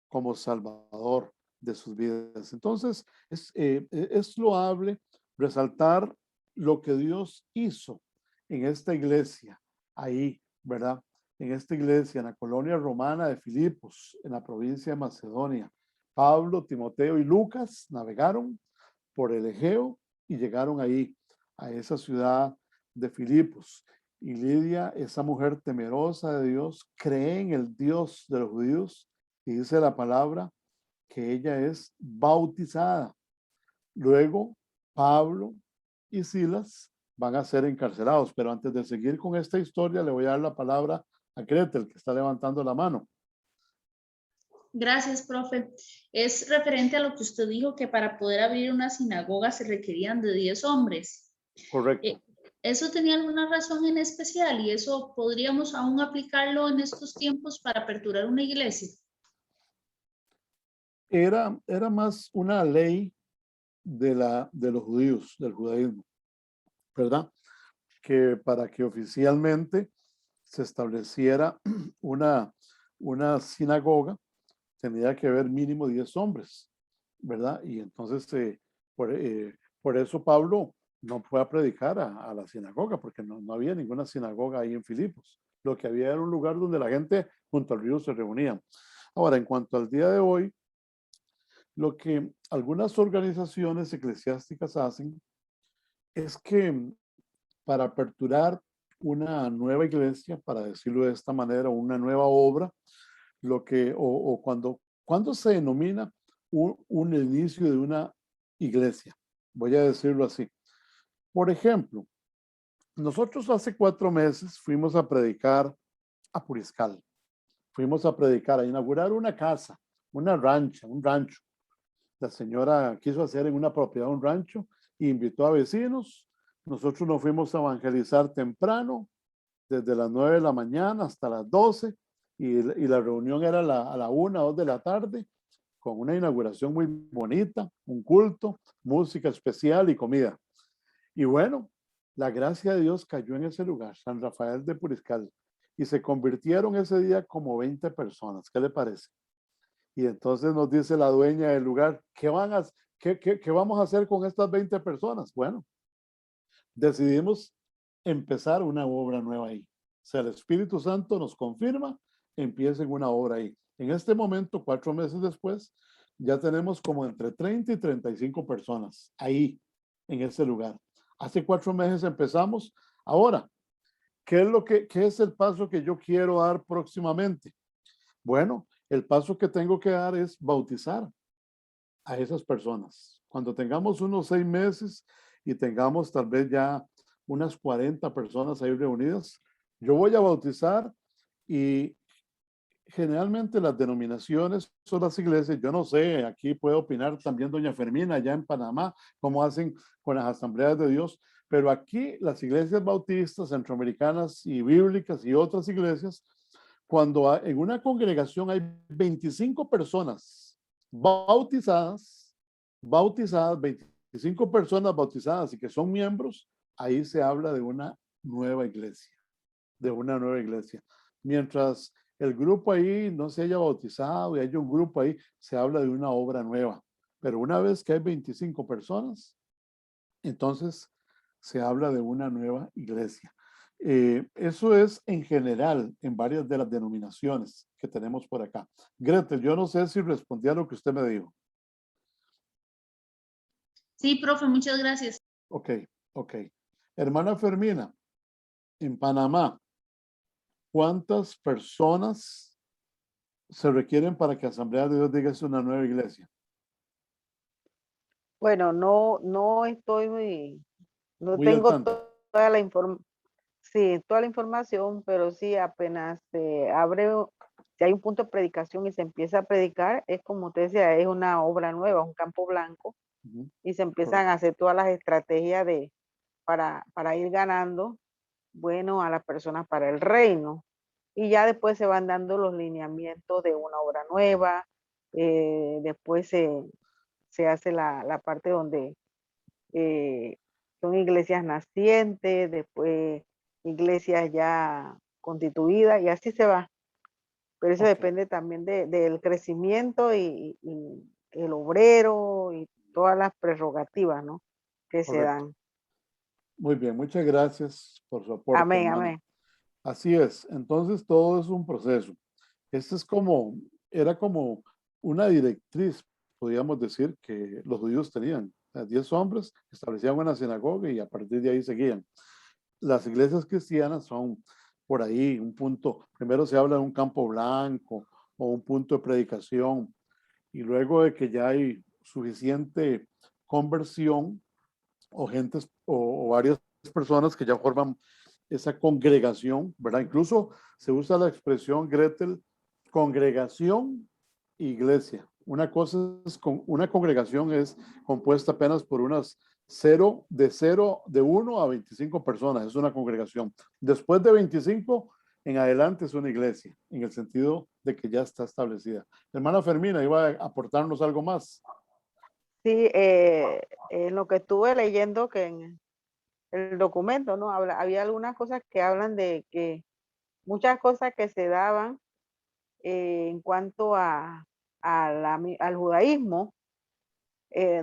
como Salvador de sus vidas. Entonces, es loable resaltar lo que Dios hizo en esta iglesia, ahí, ¿verdad? En esta iglesia, en la colonia romana de Filipos, en la provincia de Macedonia. Pablo, Timoteo y Lucas navegaron por el Egeo y llegaron ahí, a esa ciudad de Filipos. Y Lidia, esa mujer temerosa de Dios, cree en el Dios de los judíos y dice la palabra que ella es bautizada. Luego, Pablo y Silas van a ser encarcelados. Pero antes de seguir con esta historia, le voy a dar la palabra a Gretel, que está levantando la mano. Gracias, profe. Es referente a lo que usted dijo, que para poder abrir una sinagoga se requerían de 10 hombres. Correcto. ¿Eso tenía alguna razón en especial y eso podríamos aún aplicarlo en estos tiempos para aperturar una iglesia? Era más una ley de los judíos, del judaísmo, ¿verdad? Que para que oficialmente se estableciera una sinagoga, tenía que haber mínimo 10 hombres, ¿verdad? Y entonces, por eso Pablo no fue a predicar a la sinagoga, porque no había ninguna sinagoga ahí en Filipos. Lo que había era un lugar donde la gente junto al río se reunía. Ahora, en cuanto al día de hoy, lo que algunas organizaciones eclesiásticas hacen es que para aperturar una nueva iglesia, para decirlo de esta manera, una nueva obra, cuando se denomina un inicio de una iglesia, voy a decirlo así. Por ejemplo, nosotros hace 4 meses fuimos a predicar a Puriscal. Fuimos a predicar, a inaugurar una casa, un rancho. La señora quiso hacer en una propiedad un rancho e invitó a vecinos. Nosotros nos fuimos a evangelizar temprano, desde las 9 de la mañana hasta las 12, y la reunión era a la 1 o 2 de la tarde, con una inauguración muy bonita, un culto, música especial y comida. Y bueno, la gracia de Dios cayó en ese lugar, San Rafael de Puriscal, y se convirtieron ese día como 20 personas. ¿Qué le parece? Y entonces nos dice la dueña del lugar, ¿qué vamos a hacer con estas 20 personas? Bueno, decidimos empezar una obra nueva ahí. O sea, el Espíritu Santo nos confirma, empiecen una obra ahí. En este momento, 4 meses después, ya tenemos como entre 30 y 35 personas ahí, en ese lugar. Hace 4 meses empezamos. Ahora, ¿qué es el paso que yo quiero dar próximamente? Bueno, el paso que tengo que dar es bautizar a esas personas. Cuando tengamos unos 6 meses y tengamos tal vez ya unas 40 personas ahí reunidas, yo voy a bautizar, y generalmente las denominaciones son las iglesias. Yo no sé, aquí puede opinar también doña Fermina allá en Panamá, cómo hacen con las asambleas de Dios, pero aquí las iglesias bautistas, centroamericanas y bíblicas y otras iglesias, cuando en una congregación hay 25 personas bautizadas, 25 personas bautizadas y que son miembros, ahí se habla de una nueva iglesia, Mientras el grupo ahí no se haya bautizado y haya un grupo ahí, se habla de una obra nueva. Pero una vez que hay 25 personas, entonces se habla de una nueva iglesia. Eso es en general en varias de las denominaciones que tenemos por acá. Gretel, yo no sé si respondí a lo que usted me dijo. Sí, profe, muchas gracias. Ok. Hermana Fermina, en Panamá, ¿cuántas personas se requieren para que Asamblea de Dios diga es una nueva iglesia? Bueno, no estoy, no Muy al tengo tanto. toda la información, pero sí apenas se abre, si hay un punto de predicación y se empieza a predicar, es como usted decía, es una obra nueva, un campo blanco, y se empiezan a hacer todas las estrategias para ir ganando, bueno, a las personas para el reino. Y ya después se van dando los lineamientos de una obra nueva, después se hace la parte donde son iglesias nacientes, después iglesias ya constituidas y así se va. Pero eso Ok. depende también del crecimiento y el obrero y todas las prerrogativas, ¿no? Que se Correcto. dan. Muy bien, muchas gracias por su aporte, Amén, hermana. amén. Así es, entonces todo es un proceso. Este es como, era como una directriz, podríamos decir, que los judíos tenían. O sea, 10 hombres establecían una sinagoga y a partir de ahí seguían. Las iglesias cristianas son por ahí un punto, primero se habla de un campo blanco o un punto de predicación, y luego de que ya hay suficiente conversión o gentes o varias personas que ya forman esa congregación, ¿verdad? Incluso se usa la expresión, Gretel, congregación, iglesia. Una cosa es, una congregación es compuesta apenas por unas de 1 a 25 personas, es una congregación. Después de 25 en adelante es una iglesia, en el sentido de que ya está establecida. Hermana Fermina, iba a aportarnos algo más. Sí, en lo que estuve leyendo que en el documento, ¿no? Había algunas cosas que hablan de que muchas cosas que se daban en cuanto al judaísmo,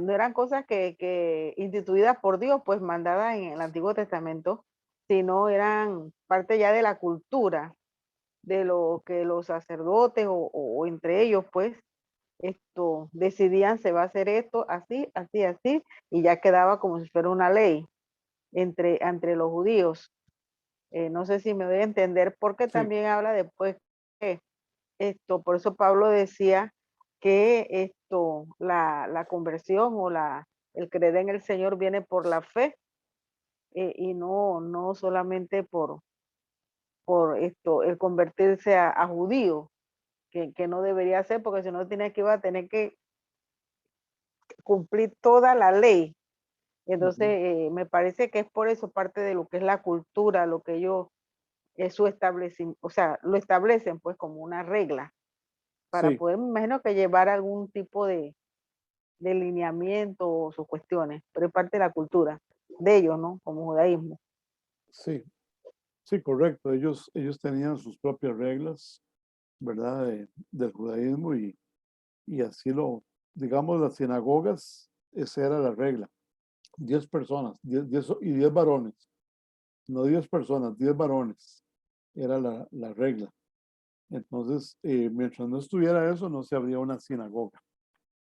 no eran cosas que instituidas por Dios, pues mandadas en el Antiguo Testamento, sino eran parte ya de la cultura, de lo que los sacerdotes o entre ellos, pues, decidían se va a hacer esto así, así, así, y ya quedaba como si fuera una ley entre los judíos. No sé si me voy a entender, porque Sí, también habla después que por eso Pablo decía que la conversión o el creer en el Señor viene por la fe, y no solamente por el convertirse a judío, que no debería ser, porque si no iba a tener que cumplir toda la ley. Entonces, me parece que es por eso parte de lo que es la cultura, lo que ellos, es su establecimiento, o sea, lo establecen pues como una regla para sí, poder, me imagino que llevar algún tipo de lineamiento o sus cuestiones, pero es parte de la cultura de ellos, ¿no? Como judaísmo. sí, sí, correcto. Ellos tenían sus propias reglas, ¿verdad? Del judaísmo y así digamos, las sinagogas, esa era la regla. 10 personas, 10 varones, no 10 personas, 10 varones, era la regla. Entonces, mientras no estuviera eso, no se abría una sinagoga,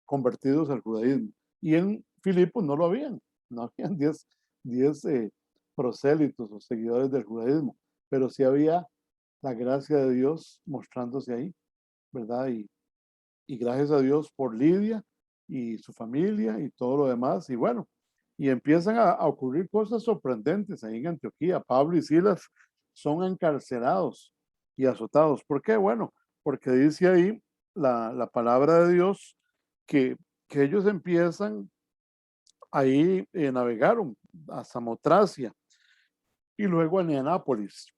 convertidos al judaísmo. Y en Filipos no lo habían, no habían 10 prosélitos o seguidores del judaísmo, pero sí había la gracia de Dios mostrándose ahí, ¿verdad? Y gracias a Dios por Lidia y su familia y todo lo demás. Y bueno, y empiezan a ocurrir cosas sorprendentes ahí en Antioquía. Pablo y Silas son encarcelados y azotados. ¿Por qué? Bueno, porque dice ahí la palabra de Dios que, que ellos empiezan ahí, navegaron a Samotracia y luego a Neanápolis.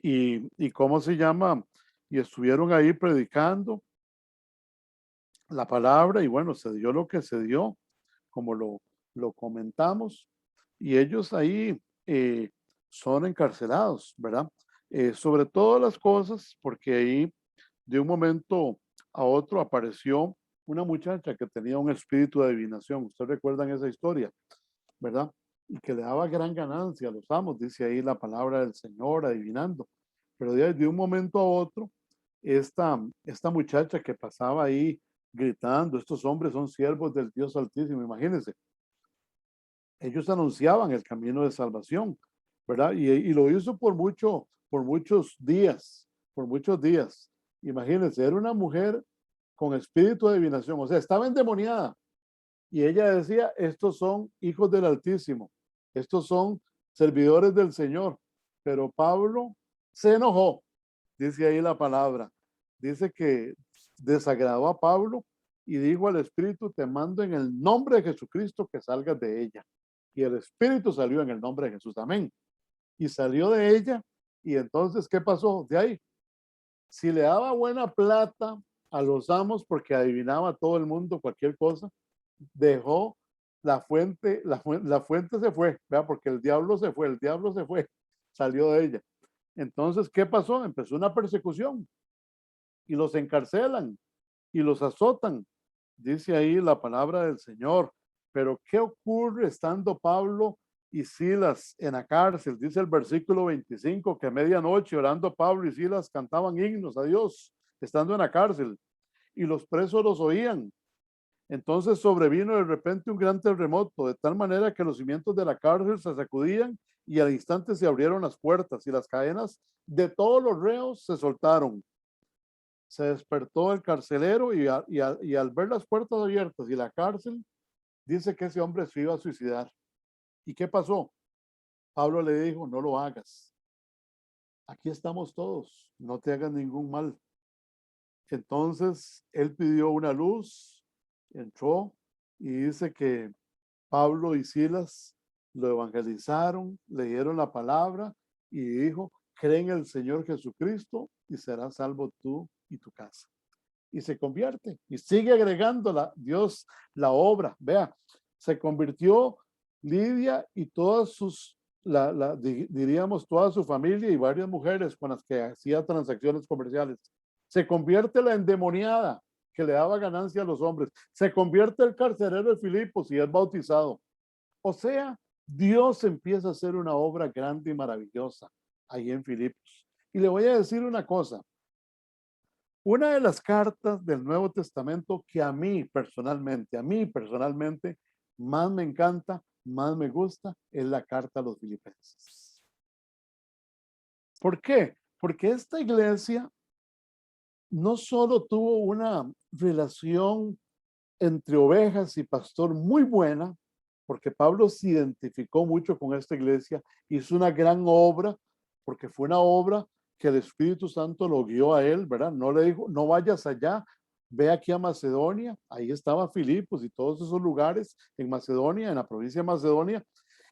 Y cómo se llama, y estuvieron ahí predicando la palabra y bueno, se dio lo que se dio, como lo comentamos, y ellos ahí son encarcelados, ¿verdad? Sobre todas las cosas, porque ahí de un momento a otro apareció una muchacha que tenía un espíritu de adivinación. Ustedes recuerdan esa historia, ¿verdad? Y que le daba gran ganancia a los amos, dice ahí la palabra del Señor, adivinando. Pero de un momento a otro, esta muchacha que pasaba ahí gritando, estos hombres son siervos del Dios Altísimo, imagínense, ellos anunciaban el camino de salvación, ¿verdad? Y lo hizo por muchos días, por muchos días. Imagínense, era una mujer con espíritu de adivinación, o sea, estaba endemoniada. Y ella decía, estos son hijos del Altísimo, estos son servidores del Señor. Pero Pablo se enojó, dice ahí la palabra. Dice que desagradó a Pablo y dijo al Espíritu, te mando en el nombre de Jesucristo que salgas de ella. Y el Espíritu salió en el nombre de Jesús, amén. Y salió de ella. Y entonces, ¿qué pasó de ahí? Si le daba buena plata a los amos porque adivinaba todo el mundo cualquier cosa, dejó la fuente se fue, ¿verdad? Porque el diablo se fue. salió de ella. Entonces, ¿qué pasó? Empezó una persecución y los encarcelan y los azotan. Dice ahí la palabra del Señor. Pero ¿qué ocurre estando Pablo y Silas en la cárcel? Dice el versículo 25 que a medianoche orando Pablo y Silas cantaban himnos a Dios, estando en la cárcel, y los presos los oían. Entonces sobrevino de repente un gran terremoto, de tal manera que los cimientos de la cárcel se sacudían y al instante se abrieron las puertas y las cadenas de todos los reos se soltaron. Se despertó el carcelero y al ver las puertas abiertas y la cárcel, dice que ese hombre se iba a suicidar. ¿Y qué pasó? Pablo le dijo, no lo hagas. Aquí estamos todos, no te hagas ningún mal. Entonces él pidió una luz, entró y dice que Pablo y Silas lo evangelizaron, le dieron la palabra y dijo, cree en el Señor Jesucristo y serás salvo tú y tu casa. Y se convierte y sigue agregando Dios la obra. Vea, se convirtió Lidia y todas sus, diríamos, toda su familia y varias mujeres con las que hacía transacciones comerciales. Se convierte la endemoniada que le daba ganancia a los hombres. Se convierte el carcelero de Filipos y es bautizado. O sea, Dios empieza a hacer una obra grande y maravillosa ahí en Filipos. Y le voy a decir una cosa. Una de las cartas del Nuevo Testamento que a mí personalmente, más me encanta, más me gusta, es la carta a los Filipenses. ¿Por qué? Porque esta iglesia no solo tuvo una relación entre ovejas y pastor muy buena, porque Pablo se identificó mucho con esta iglesia, hizo una gran obra, porque fue una obra que el Espíritu Santo lo guió a él, ¿verdad? No le dijo, no vayas allá, ve aquí a Macedonia, ahí estaba Filipos y todos esos lugares en Macedonia, en la provincia de Macedonia,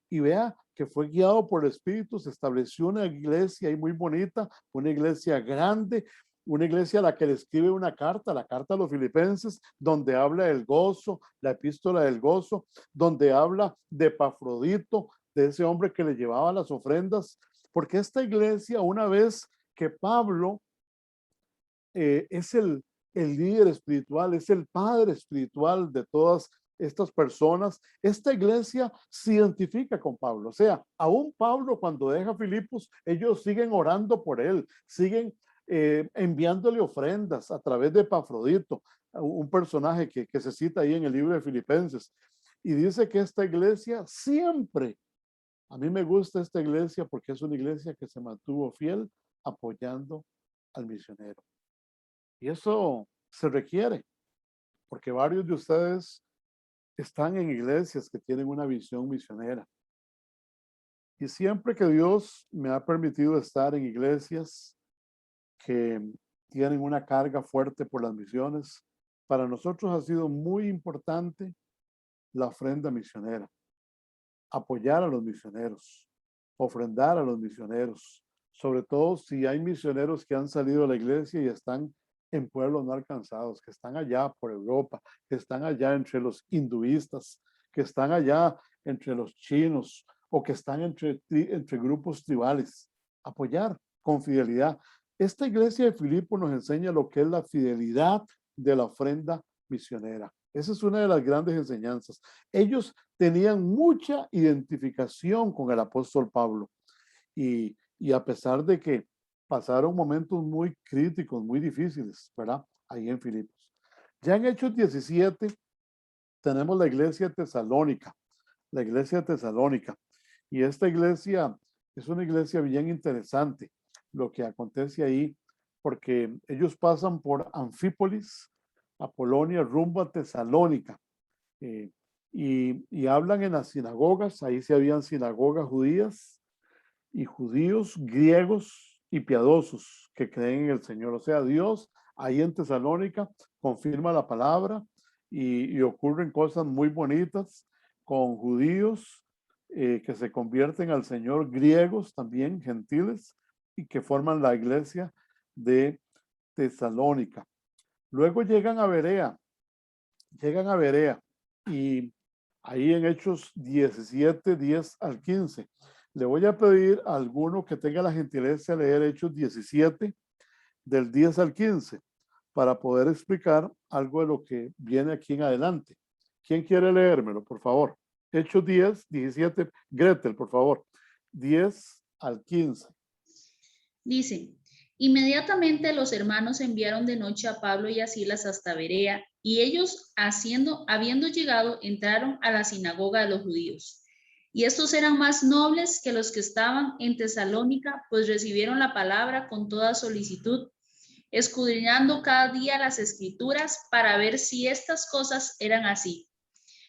y vea que fue guiado por el Espíritu, se estableció una iglesia ahí muy bonita, una iglesia grande, una iglesia a la que le escribe una carta, la carta a los Filipenses, donde habla del gozo, la epístola del gozo, donde habla de Epafrodito, de ese hombre que le llevaba las ofrendas, porque esta iglesia, una vez que Pablo es el líder espiritual, es el padre espiritual de todas estas personas, esta iglesia se identifica con Pablo. O sea, aún Pablo cuando deja Filipos, ellos siguen orando por él, siguen enviándole ofrendas a través de Epafrodito, un personaje que se cita ahí en el libro de Filipenses. Y dice que esta iglesia siempre, a mí me gusta esta iglesia porque es una iglesia que se mantuvo fiel apoyando al misionero. Y eso se requiere, porque varios de ustedes están en iglesias que tienen una visión misionera. Y siempre que Dios me ha permitido estar en iglesias que tienen una carga fuerte por las misiones, para nosotros ha sido muy importante la ofrenda misionera. Apoyar a los misioneros, ofrendar a los misioneros, sobre todo si hay misioneros que han salido de la iglesia y están en pueblos no alcanzados, que están allá por Europa, que están allá entre los hinduistas, que están allá entre los chinos o que están entre grupos tribales. Apoyar con fidelidad. Esta iglesia de Filipos nos enseña lo que es la fidelidad de la ofrenda misionera. Esa es una de las grandes enseñanzas. Ellos tenían mucha identificación con el apóstol Pablo y a pesar de que pasaron momentos muy críticos, muy difíciles, ¿verdad? Ahí en Filipos. Ya en Hechos 17 tenemos la iglesia tesalónica, y esta iglesia es una iglesia bien interesante, lo que acontece ahí, porque ellos pasan por Anfípolis, Apolonia, rumbo a Tesalónica, y hablan en las sinagogas. Ahí se habían sinagogas judías y judíos, griegos y piadosos que creen en el Señor. O sea, Dios ahí en Tesalónica confirma la palabra y ocurren cosas muy bonitas con judíos que se convierten al Señor, griegos también, gentiles, y que forman la iglesia de Tesalónica. Luego llegan a Berea y ahí en Hechos 17, 10 al 15, Le voy a pedir a alguno que tenga la gentileza de leer Hechos 17, del 10 al 15, para poder explicar algo de lo que viene aquí en adelante. ¿Quién quiere leérmelo, por favor? Hechos 10, 17, Gretel, por favor. 10 al 15. Dice, inmediatamente los hermanos enviaron de noche a Pablo y a Silas hasta Berea, y ellos, habiendo llegado, entraron a la sinagoga de los judíos. Y estos eran más nobles que los que estaban en Tesalónica, pues recibieron la palabra con toda solicitud, escudriñando cada día las escrituras para ver si estas cosas eran así.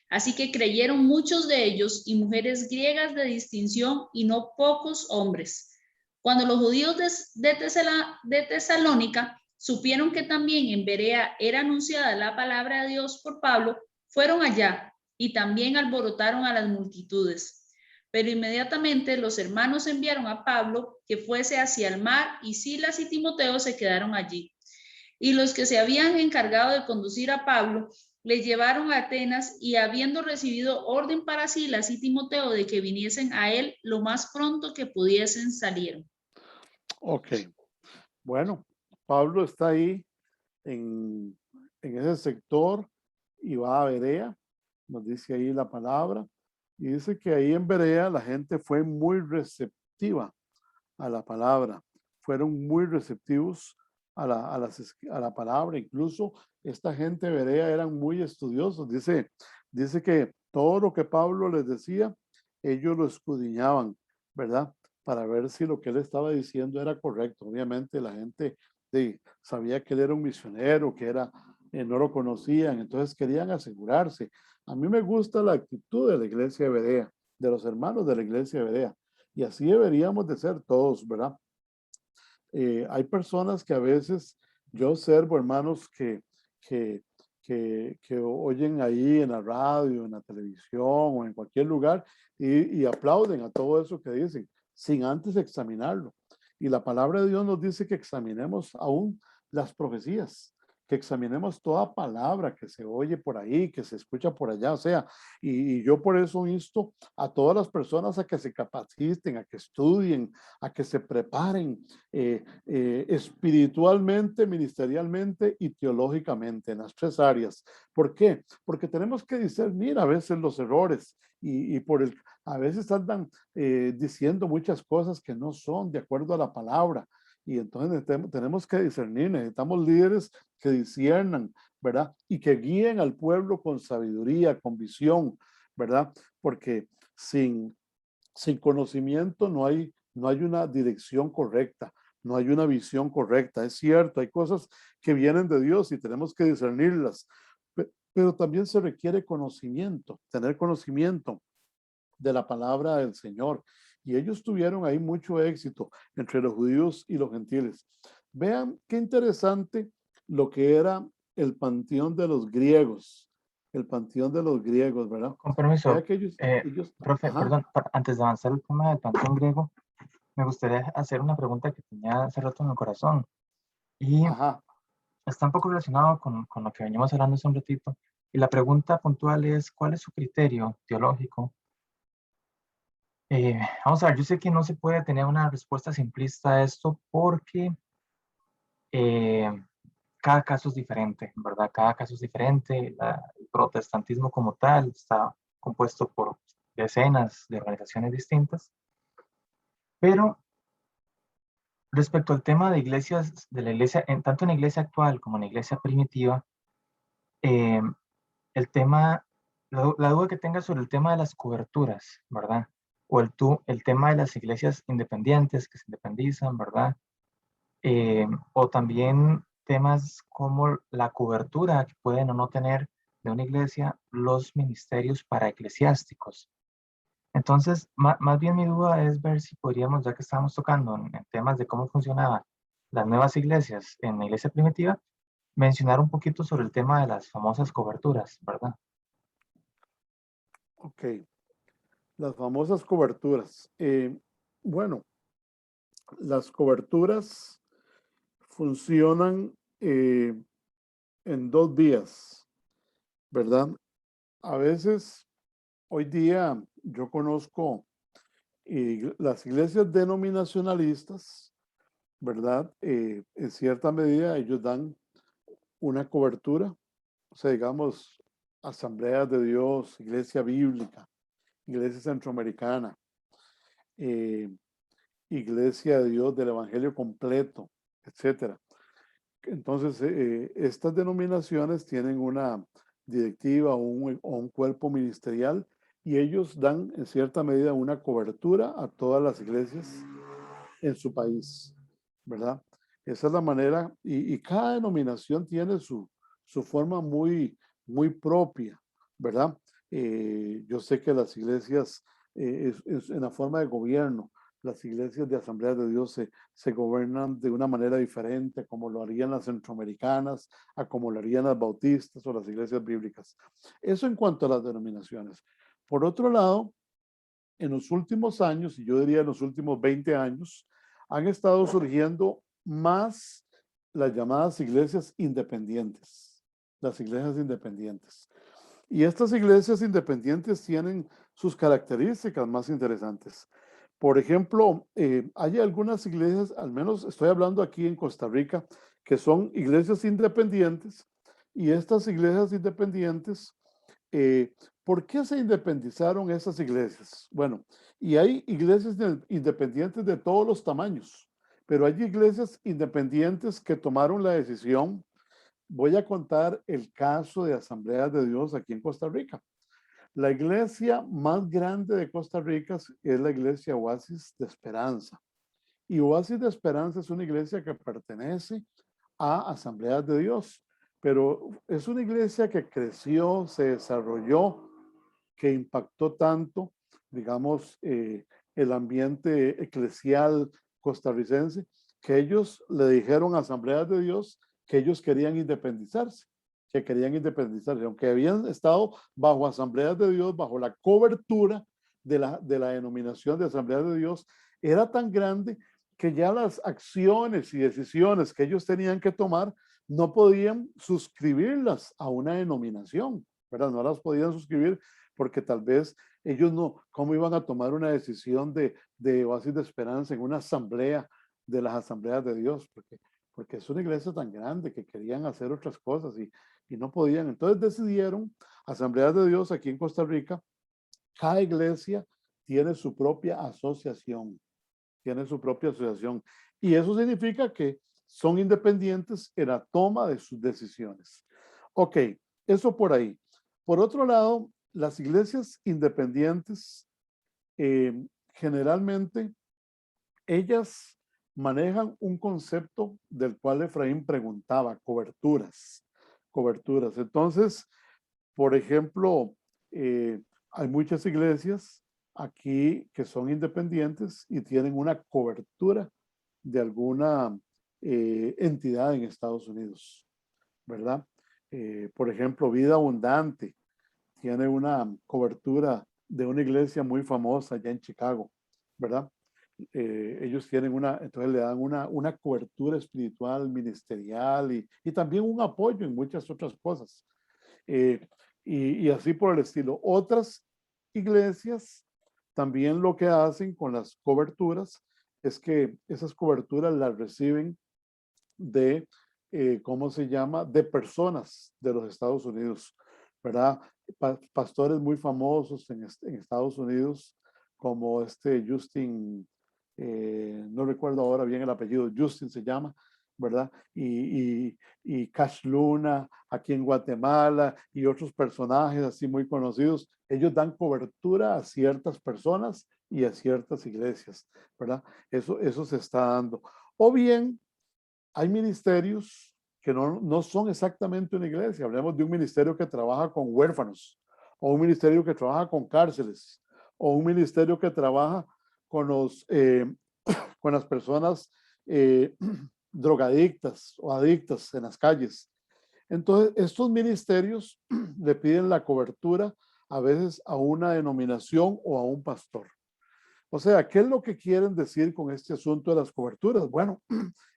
Así que creyeron muchos de ellos y mujeres griegas de distinción y no pocos hombres. Cuando los judíos de Tesalónica supieron que también en Berea era anunciada la palabra de Dios por Pablo, fueron allá y también alborotaron a las multitudes. Pero inmediatamente los hermanos enviaron a Pablo que fuese hacia el mar, y Silas y Timoteo se quedaron allí. Y los que se habían encargado de conducir a Pablo le llevaron a Atenas, y habiendo recibido orden para Silas y Timoteo de que viniesen a él lo más pronto que pudiesen, salieron. Ok. Bueno, Pablo está ahí en ese sector y va a Berea, nos dice ahí la palabra, y dice que ahí en Berea la gente fue muy receptiva a la palabra, fueron muy receptivos a la palabra. Incluso esta gente de Berea eran muy estudiosos. Dice que todo lo que Pablo les decía, ellos lo escudriñaban, ¿verdad? Para ver si lo que él estaba diciendo era correcto. Obviamente la gente sabía que él era un misionero, que no lo conocían, entonces querían asegurarse. A mí me gusta la actitud de la iglesia de Berea, de los hermanos de la iglesia de Berea, y así deberíamos de ser todos, ¿verdad? Hay personas que a veces yo observo, hermanos, que, que oyen ahí en la radio, en la televisión o en cualquier lugar y aplauden a todo eso que dicen sin antes examinarlo. Y la palabra de Dios nos dice que examinemos aún las profecías, que examinemos toda palabra que se oye por ahí, que se escucha por allá. O sea, y yo por eso insto a todas las personas a que se capaciten, a que estudien, a que se preparen espiritualmente, ministerialmente y teológicamente en las tres áreas. ¿Por qué? Porque tenemos que discernir a veces los errores y a veces andan diciendo muchas cosas que no son de acuerdo a la palabra. Y entonces tenemos que discernir, necesitamos líderes que disciernan, ¿verdad? Y que guíen al pueblo con sabiduría, con visión, ¿verdad? Porque sin conocimiento no hay una dirección correcta, no hay una visión correcta. Es cierto, hay cosas que vienen de Dios y tenemos que discernirlas, pero también se requiere conocimiento, tener conocimiento de la palabra del Señor. Y ellos tuvieron ahí mucho éxito entre los judíos y los gentiles. Vean qué interesante lo que era el panteón de los griegos. El panteón de los griegos, ¿verdad? Con permiso, Vea que ellos profe, ajá, perdón, antes de avanzar el tema del panteón griego, me gustaría hacer una pregunta que tenía hace rato en el corazón y ajá. está un poco relacionado con lo que veníamos hablando hace un ratito. Y la pregunta puntual es, ¿cuál es su criterio teológico? Vamos a ver, yo sé que no se puede tener una respuesta simplista a esto porque cada caso es diferente, ¿verdad? Cada caso es diferente. El protestantismo como tal está compuesto por decenas de organizaciones distintas, pero respecto al tema de iglesias, de la iglesia, tanto en la iglesia actual como en la iglesia primitiva, eh, el tema, la duda que tenga sobre el tema de las coberturas, ¿verdad? O el tema de las iglesias independientes que se independizan, ¿verdad? O también temas como la cobertura que pueden o no tener de una iglesia los ministerios paraeclesiásticos. Entonces, más bien mi duda es ver si podríamos, ya que estamos tocando en temas de cómo funcionaban las nuevas iglesias en la iglesia primitiva, mencionar un poquito sobre el tema de las famosas coberturas, ¿verdad? Ok, las famosas coberturas. Bueno, las coberturas funcionan en dos vías, ¿verdad? A veces, hoy día, yo conozco Y las iglesias denominacionalistas, ¿verdad? En cierta medida ellos dan una cobertura, o sea, digamos, Asambleas de Dios, Iglesia Bíblica, Iglesia Centroamericana, Iglesia de Dios del Evangelio Completo, etcétera. Entonces, estas denominaciones tienen una directiva o un cuerpo ministerial y ellos dan en cierta medida una cobertura a todas las iglesias en su país, ¿verdad? Esa es la manera, y cada denominación tiene su forma muy propia, ¿verdad? Yo sé que las iglesias, es en la forma de gobierno, las iglesias de Asambleas de Dios se gobiernan de una manera diferente, como lo harían las centroamericanas, a como lo harían las bautistas o las iglesias bíblicas. Eso en cuanto a las denominaciones. Por otro lado, en los últimos años, y yo diría en los últimos 20 años, han estado surgiendo más las llamadas iglesias independientes, las iglesias independientes. Y estas iglesias independientes tienen sus características más interesantes. Por ejemplo, hay algunas iglesias, al menos estoy hablando aquí en Costa Rica, que son iglesias independientes, y estas iglesias independientes, ¿por qué se independizaron esas iglesias? Bueno, y hay iglesias independientes de todos los tamaños, pero hay iglesias independientes que tomaron la decisión. Voy a contar el caso de Asambleas de Dios aquí en Costa Rica. La iglesia más grande de Costa Rica es la iglesia Oasis de Esperanza. Y Oasis de Esperanza es una iglesia que pertenece a Asambleas de Dios, pero es una iglesia que creció, se desarrolló, que impactó tanto, digamos, el ambiente eclesial costarricense, que ellos le dijeron a Asambleas de Dios que ellos querían independizarse, aunque habían estado bajo Asambleas de Dios, bajo la cobertura de la denominación de Asambleas de Dios, era tan grande que ya las acciones y decisiones que ellos tenían que tomar no podían suscribirlas a una denominación, ¿verdad? No las podían suscribir porque tal vez ellos no, ¿cómo iban a tomar una decisión de Oasis de Esperanza en una asamblea de las Asambleas de Dios? Porque es una iglesia tan grande que querían hacer otras cosas y no podían. Entonces decidieron, Asambleas de Dios aquí en Costa Rica, cada iglesia tiene su propia asociación, y eso significa que son independientes en la toma de sus decisiones. Ok, eso por ahí. Por otro lado, las iglesias independientes, generalmente, ellas manejan un concepto del cual Efraín preguntaba, coberturas. Entonces, por ejemplo, hay muchas iglesias aquí que son independientes y tienen una cobertura de alguna entidad en Estados Unidos, ¿verdad? Por ejemplo, Vida Abundante tiene una cobertura de una iglesia muy famosa allá en Chicago, ¿verdad? Ellos tienen entonces le dan una cobertura espiritual, ministerial y también un apoyo en muchas otras cosas. Y así por el estilo. Otras iglesias también lo que hacen con las coberturas es que esas coberturas las reciben de, ¿cómo se llama? De personas de los Estados Unidos, ¿verdad? Pastores muy famosos en Estados Unidos, como Justin, no recuerdo ahora bien el apellido, Justin se llama, ¿verdad? Y Cash Luna aquí en Guatemala y otros personajes así muy conocidos, ellos dan cobertura a ciertas personas y a ciertas iglesias, ¿verdad? Eso se está dando. O bien, hay ministerios que no son exactamente una iglesia. Hablemos de un ministerio que trabaja con huérfanos, o un ministerio que trabaja con cárceles, o un ministerio que trabaja con con las personas drogadictas o adictas en las calles. Entonces, estos ministerios le piden la cobertura a veces a una denominación o a un pastor. O sea, ¿qué es lo que quieren decir con este asunto de las coberturas? Bueno,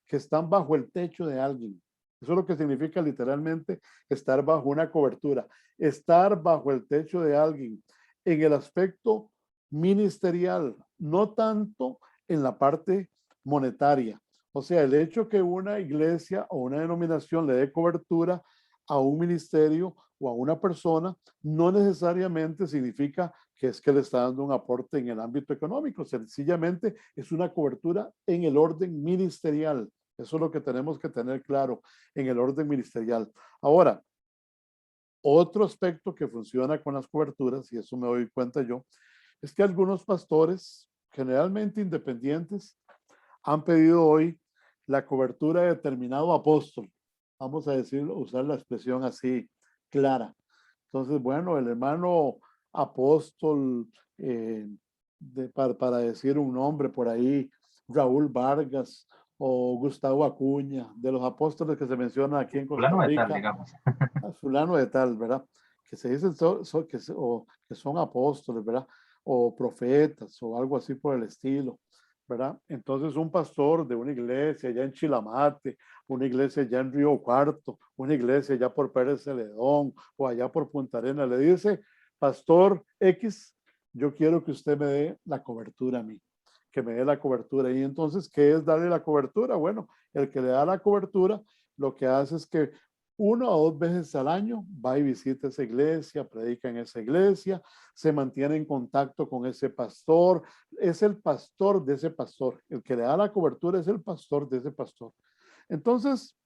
que están bajo el techo de alguien. Eso es lo que significa literalmente estar bajo una cobertura. Estar bajo el techo de alguien en el aspecto ministerial, no tanto en la parte monetaria. O sea, el hecho que una iglesia o una denominación le dé cobertura a un ministerio o a una persona no necesariamente significa que es que le está dando un aporte en el ámbito económico. Sencillamente es una cobertura en el orden ministerial. Eso es lo que tenemos que tener claro, en el orden ministerial. Ahora, otro aspecto que funciona con las coberturas, y eso me doy cuenta yo, es que algunos pastores, generalmente independientes, han pedido hoy la cobertura de determinado apóstol. Vamos a decirlo, usar la expresión así clara. Entonces, bueno, el hermano apóstol, para decir un nombre por ahí, Raúl Vargas o Gustavo Acuña, de los apóstoles que se mencionan aquí en Costa Fulano de tal, Rica, digamos. fulano de tal, ¿verdad? Que se dicen que son apóstoles, ¿verdad? O profetas o algo así por el estilo, ¿verdad? Entonces un pastor de una iglesia allá en Chilamate, una iglesia allá en Río Cuarto, una iglesia allá por Pérez Celedón o allá por Punta Arenas, le dice, Pastor X, yo quiero que usted me dé la cobertura a mí, que me dé la cobertura. Y entonces, ¿qué es darle la cobertura? Bueno, el que le da la cobertura, lo que hace es que 1 o 2 veces al año va y visita esa iglesia, predica en esa iglesia, se mantiene en contacto con ese pastor, es el pastor de ese pastor, el que le da la cobertura es el pastor de ese pastor. Entonces,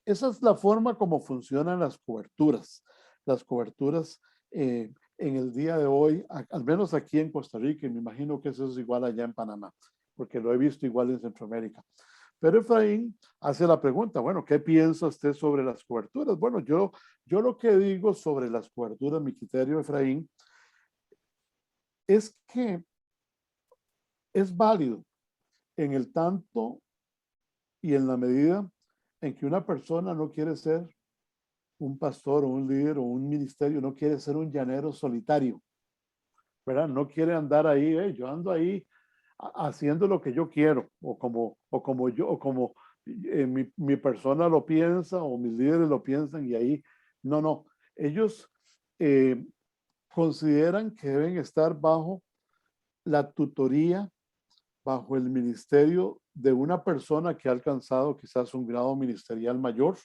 esa es la forma como funcionan las coberturas. Las coberturas en el día de hoy, al menos aquí en Costa Rica, y me imagino que eso es igual allá en Panamá, porque lo he visto igual en Centroamérica. Pero Efraín hace la pregunta, bueno, ¿qué piensa usted sobre las coberturas? Bueno, yo lo que digo sobre las coberturas, mi criterio, Efraín, es que es válido en el tanto y en la medida en que una persona no quiere ser un pastor o un líder o un ministerio, no quiere ser un llanero solitario, ¿verdad? No quiere andar ahí, yo ando ahí haciendo lo que yo quiero, o como mi persona lo piensa, o mis líderes lo piensan, y ahí, no. Ellos eh, consideran que deben estar bajo la tutoría, bajo el ministerio de una persona que ha alcanzado quizás un grado ministerial mayor,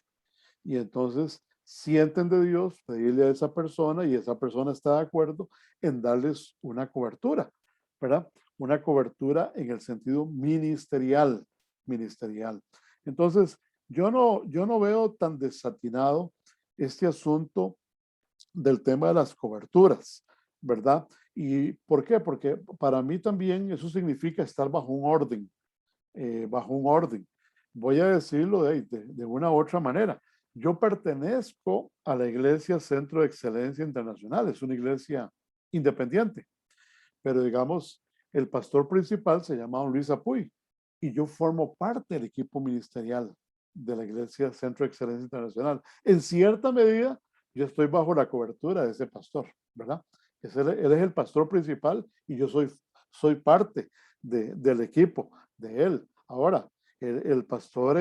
y entonces sienten de Dios pedirle a esa persona y esa persona está de acuerdo en darles una cobertura, ¿verdad? Una cobertura en el sentido ministerial. Entonces, yo no veo tan desatinado este asunto del tema de las coberturas, ¿verdad? ¿Y por qué? Porque para mí también eso significa estar bajo un orden, bajo un orden. Voy a decirlo de una u otra manera. Yo pertenezco a la Iglesia Centro de Excelencia Internacional, es una iglesia independiente, pero digamos, el pastor principal se llama don Luis Apuy y yo formo parte del equipo ministerial de la Iglesia Centro de Excelencia Internacional. En cierta medida, yo estoy bajo la cobertura de ese pastor, ¿verdad? Él es el pastor principal y yo soy parte del equipo de él. Ahora, el pastor,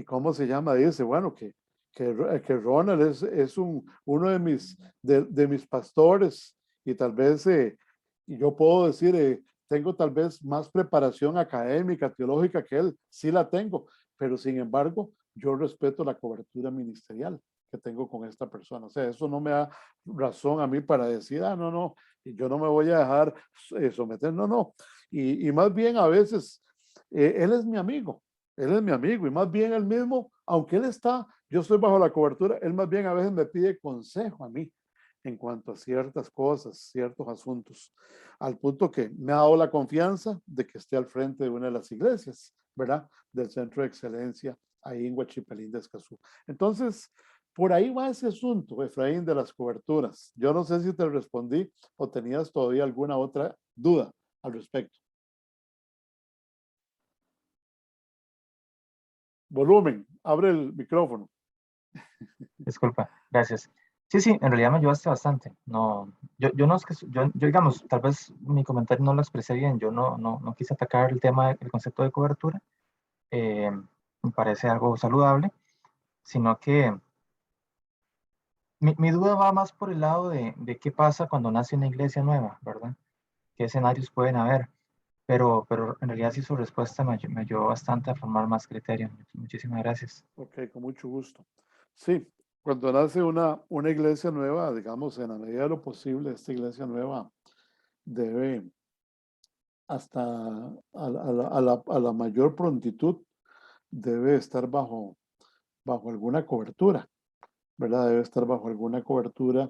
¿cómo se llama? Dice, bueno, que Ronald es uno de mis pastores y tal vez yo puedo decir, tengo tal vez más preparación académica, teológica que él, sí la tengo, pero sin embargo, yo respeto la cobertura ministerial que tengo con esta persona. O sea, eso no me da razón a mí para decir, no, yo no me voy a dejar someter, no. Y más bien a veces, él es mi amigo y más bien él mismo, aunque yo estoy bajo la cobertura, él más bien a veces me pide consejo a mí en cuanto a ciertas cosas, ciertos asuntos, al punto que me ha dado la confianza de que esté al frente de una de las iglesias, ¿verdad? Del Centro de Excelencia ahí en Huachipelín de Escazú. Entonces, por ahí va ese asunto, Efraín, de las coberturas. Yo no sé si te respondí o tenías todavía alguna otra duda al respecto. Volumen, abre el micrófono. Disculpa, gracias. Sí, en realidad me ayudaste bastante. No, yo no es que, yo digamos, tal vez mi comentario no lo expresé bien. Yo no quise atacar el tema, el concepto de cobertura. Me parece algo saludable, sino que mi duda va más por el lado de qué pasa cuando nace una iglesia nueva, ¿verdad? ¿Qué escenarios pueden haber? pero en realidad sí su respuesta me ayudó bastante a formar más criterios. Muchísimas gracias. Ok, con mucho gusto. Sí, cuando nace una iglesia nueva, digamos, en la medida de lo posible, esta iglesia nueva debe hasta a la mayor prontitud, debe estar bajo alguna cobertura, ¿verdad? Debe estar bajo alguna cobertura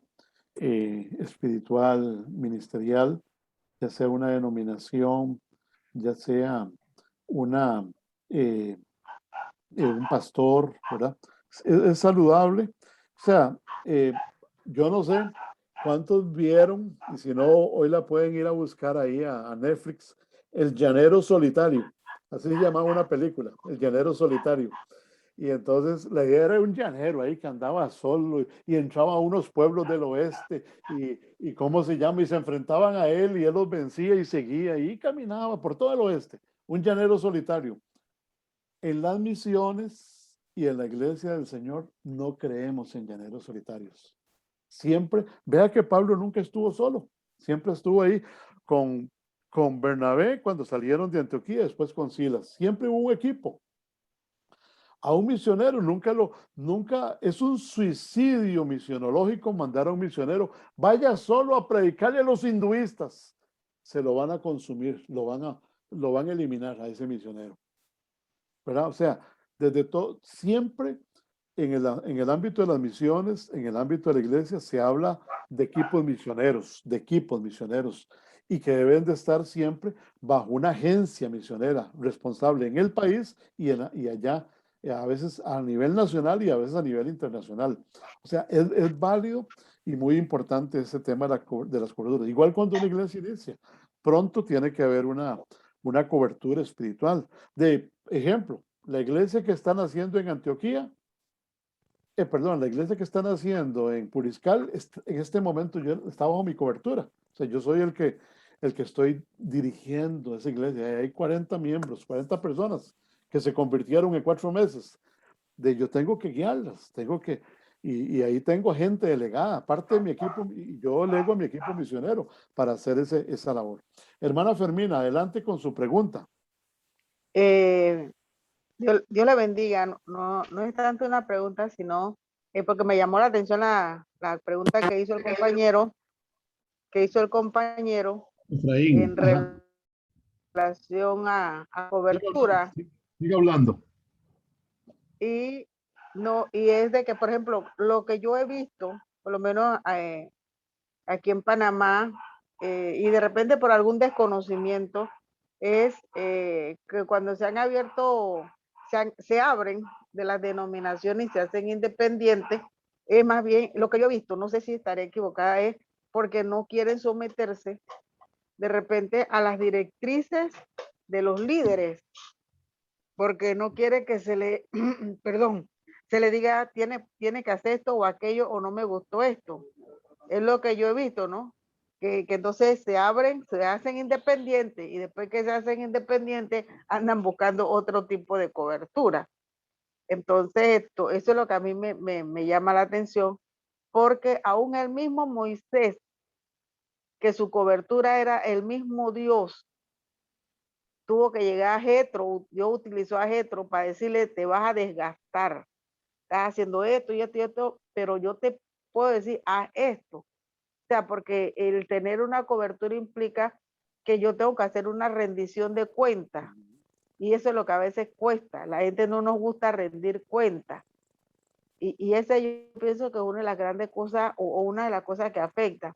espiritual, ministerial, ya sea una denominación, ya sea una, eh, un pastor, ¿verdad? Es saludable. O sea, yo no sé cuántos vieron, y si no, hoy la pueden ir a buscar ahí a Netflix, El Llanero Solitario. Así se llamaba una película, El Llanero Solitario. Y entonces la idea era un llanero ahí que andaba solo y entraba a unos pueblos del oeste y cómo se llama, y se enfrentaban a él y él los vencía y seguía y caminaba por todo el oeste. Un llanero solitario. En las misiones y en la iglesia del Señor no creemos en llaneros solitarios. Siempre, vea que Pablo nunca estuvo solo, siempre estuvo ahí con Bernabé cuando salieron de Antioquía, después con Silas. Siempre hubo un equipo. A un misionero nunca es un suicidio misionológico mandar a un misionero, vaya solo a predicarle a los hinduistas. Se lo van a consumir, lo van a eliminar a ese misionero. ¿Verdad? O sea, desde todo, siempre en el ámbito de las misiones, en el ámbito de la iglesia, se habla de equipos misioneros, y que deben de estar siempre bajo una agencia misionera responsable en el país y allá, a veces a nivel nacional y a veces a nivel internacional. O sea, es válido y muy importante ese tema de las coberturas. Igual cuando una iglesia inicia, pronto tiene que haber una cobertura espiritual. De ejemplo, la iglesia que están haciendo en Antioquía, perdón, la iglesia que están haciendo en Puriscal, en este momento yo está bajo mi cobertura. O sea, yo soy el que estoy dirigiendo esa iglesia. Hay 40 miembros, 40 personas que se convirtieron en 4 meses. Yo tengo que guiarlas, y ahí tengo gente delegada, parte de mi equipo, y yo delego a mi equipo misionero para hacer esa labor. Hermana Fermina, adelante con su pregunta. Dios le bendiga. No es tanto una pregunta, sino porque me llamó la atención la pregunta que hizo el compañero Efraín, en ajá. relación a cobertura. Siga hablando. Y es de que, por ejemplo, lo que yo he visto, por lo menos aquí en Panamá, y de repente por algún desconocimiento, es que cuando se han abierto, se abren de las denominaciones y se hacen independientes, es más bien lo que yo he visto, no sé si estaré equivocada, es porque no quieren someterse de repente a las directrices de los líderes, porque no quiere que se le, perdón, se le diga tiene que hacer esto o aquello o no me gustó esto. Es lo que yo he visto, ¿no? Que entonces se abren, se hacen independientes y después que se hacen independientes andan buscando otro tipo de cobertura. Entonces eso es lo que a mí me llama la atención, porque aún el mismo Moisés, que su cobertura era el mismo Dios, tuvo que llegar a Jetro. Dios utilizó a Jetro para decirle, te vas a desgastar, estás haciendo esto y esto y esto, pero yo te puedo decir, haz esto. O sea, porque el tener una cobertura implica que yo tengo que hacer una rendición de cuentas, y eso es lo que a veces cuesta. La gente no nos gusta rendir cuentas, y esa yo pienso que es una de las grandes cosas o una de las cosas que afecta,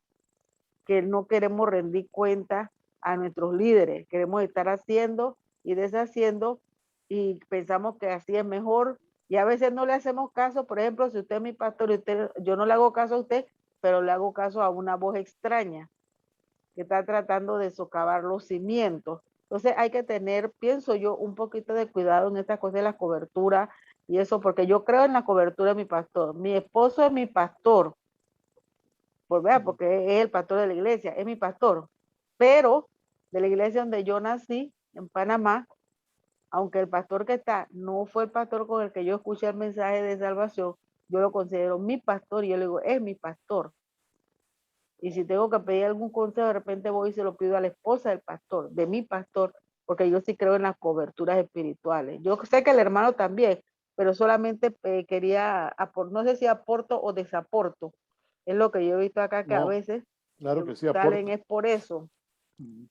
que no queremos rendir cuentas a nuestros líderes, queremos estar haciendo y deshaciendo y pensamos que así es mejor, y a veces no le hacemos caso. Por ejemplo, si usted es mi pastor y yo no le hago caso a usted, pero le hago caso a una voz extraña que está tratando de socavar los cimientos. Entonces hay que tener, pienso yo, un poquito de cuidado en estas cosas de la cobertura y eso, porque yo creo en la cobertura de mi pastor. Mi esposo es mi pastor, porque es el pastor de la iglesia, es mi pastor, pero de la iglesia donde yo nací, en Panamá, aunque el pastor que está no fue el pastor con el que yo escuché el mensaje de salvación, yo lo considero mi pastor y yo le digo, es mi pastor. Y si tengo que pedir algún consejo, de repente voy y se lo pido a la esposa del pastor, de mi pastor, porque yo sí creo en las coberturas espirituales. Yo sé que el hermano también, pero solamente quería, no sé si aporto o desaporto. Es lo que yo he visto acá, que a No, veces claro que sí, salen aporta. es por eso. Mm.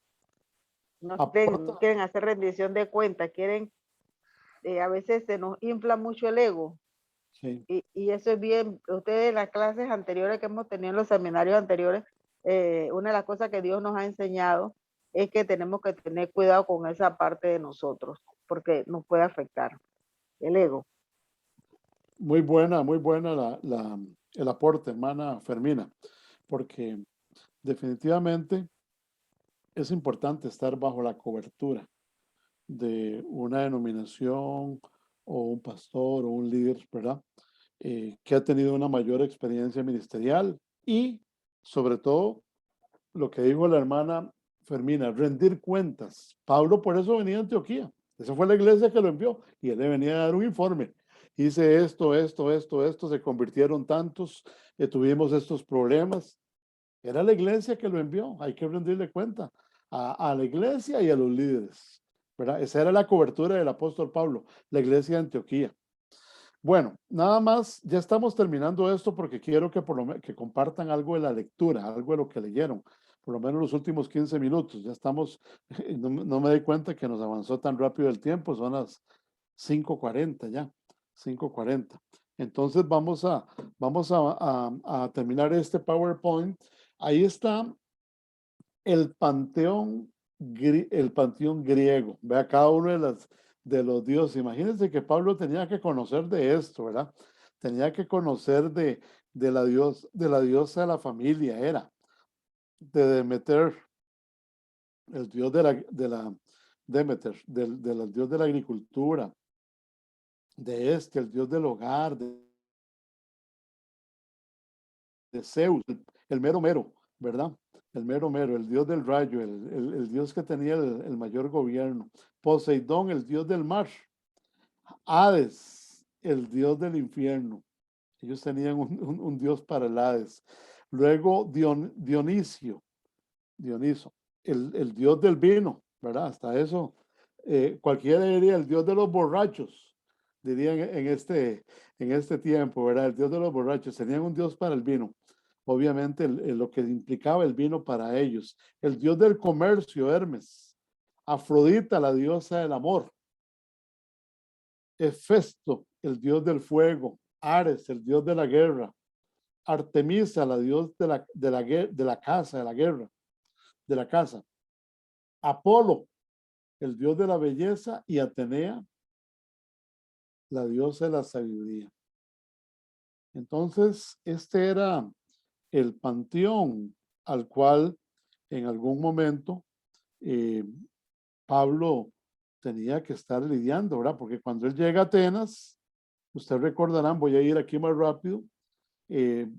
No Aporta. quieren hacer rendición de cuentas, quieren, a veces se nos infla mucho el ego. Sí. Y eso es bien, ustedes en las clases anteriores que hemos tenido en los seminarios anteriores, una de las cosas que Dios nos ha enseñado es que tenemos que tener cuidado con esa parte de nosotros, porque nos puede afectar el ego. Muy buena el aporte, hermana Fermina, porque definitivamente es importante estar bajo la cobertura de una denominación o un pastor o un líder, ¿verdad? Que ha tenido una mayor experiencia ministerial y, sobre todo, lo que dijo la hermana Fermina, rendir cuentas. Pablo por eso venía a Antioquía. Esa fue la iglesia que lo envió y él le venía a dar un informe. Hice esto, se convirtieron tantos, tuvimos estos problemas. Era la iglesia que lo envió, hay que rendirle cuenta a la iglesia y a los líderes, ¿verdad? Esa era la cobertura del apóstol Pablo, la iglesia de Antioquía. Bueno, nada más, ya estamos terminando esto porque quiero que, que compartan algo de la lectura, algo de lo que leyeron, por lo menos los últimos 15 minutos. Ya estamos, no me di cuenta que nos avanzó tan rápido el tiempo, son las 5:40 ya, 5:40. Entonces vamos a terminar este PowerPoint. Ahí está el panteón, el panteón griego. Vea cada uno de los dioses. Imagínense que Pablo tenía que conocer de esto, ¿verdad? Tenía que conocer de la diosa de la familia, era de Demeter, el dios de la Demeter, del dios de la agricultura, de el dios del hogar, de Zeus, el mero mero, ¿verdad? El mero mero, el dios del rayo, el dios que tenía el mayor gobierno. Poseidón, el dios del mar. Hades, el dios del infierno. Ellos tenían un dios para el Hades. Luego Dioniso, el dios del vino, ¿verdad? Hasta eso, cualquiera diría el dios de los borrachos, dirían en este tiempo, ¿verdad? El dios de los borrachos, tenían un dios para el vino. Obviamente lo que implicaba el vino para ellos. El dios del comercio, Hermes. Afrodita, la diosa del amor. Hefesto, el dios del fuego. Ares, el dios de la guerra. Artemisa, la diosa de la casa, de la guerra, de la casa. Apolo, el dios de la belleza, y Atenea, la diosa de la sabiduría. Entonces, este era el panteón al cual en algún momento Pablo tenía que estar lidiando, ¿verdad? Porque cuando él llega a Atenas, ustedes recordarán, voy a ir aquí más rápido, él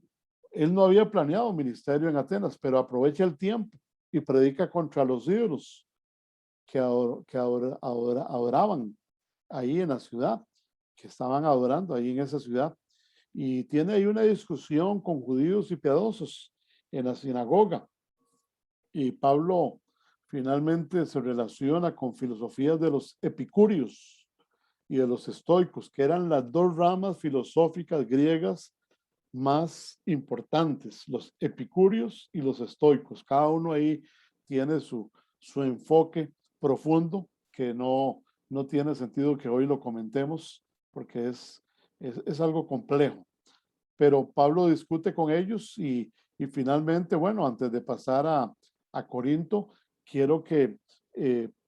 no había planeado ministerio en Atenas, pero aprovecha el tiempo y predica contra los ídolos que adoraban ahí en la ciudad, que estaban adorando ahí en esa ciudad. Y tiene ahí una discusión con judíos y piadosos en la sinagoga. Y Pablo finalmente se relaciona con filosofías de los epicúreos y de los estoicos, que eran las dos ramas filosóficas griegas más importantes, los epicúreos y los estoicos. Cada uno ahí tiene su enfoque profundo que no tiene sentido que hoy lo comentemos porque es algo complejo. Pero Pablo discute con ellos y finalmente, bueno, antes de pasar a Corinto, quiero que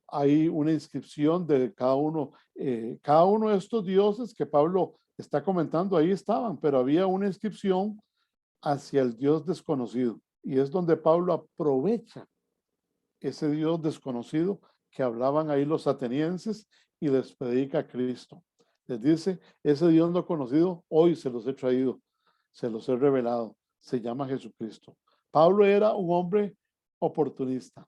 hay una inscripción de cada uno de estos dioses que Pablo está comentando, ahí estaban, pero había una inscripción hacia el Dios desconocido. Y es donde Pablo aprovecha ese Dios desconocido que hablaban ahí los atenienses y les predica a Cristo. Les dice, ese Dios no conocido, hoy se los he traído, se los he revelado, se llama Jesucristo. Pablo era un hombre oportunista,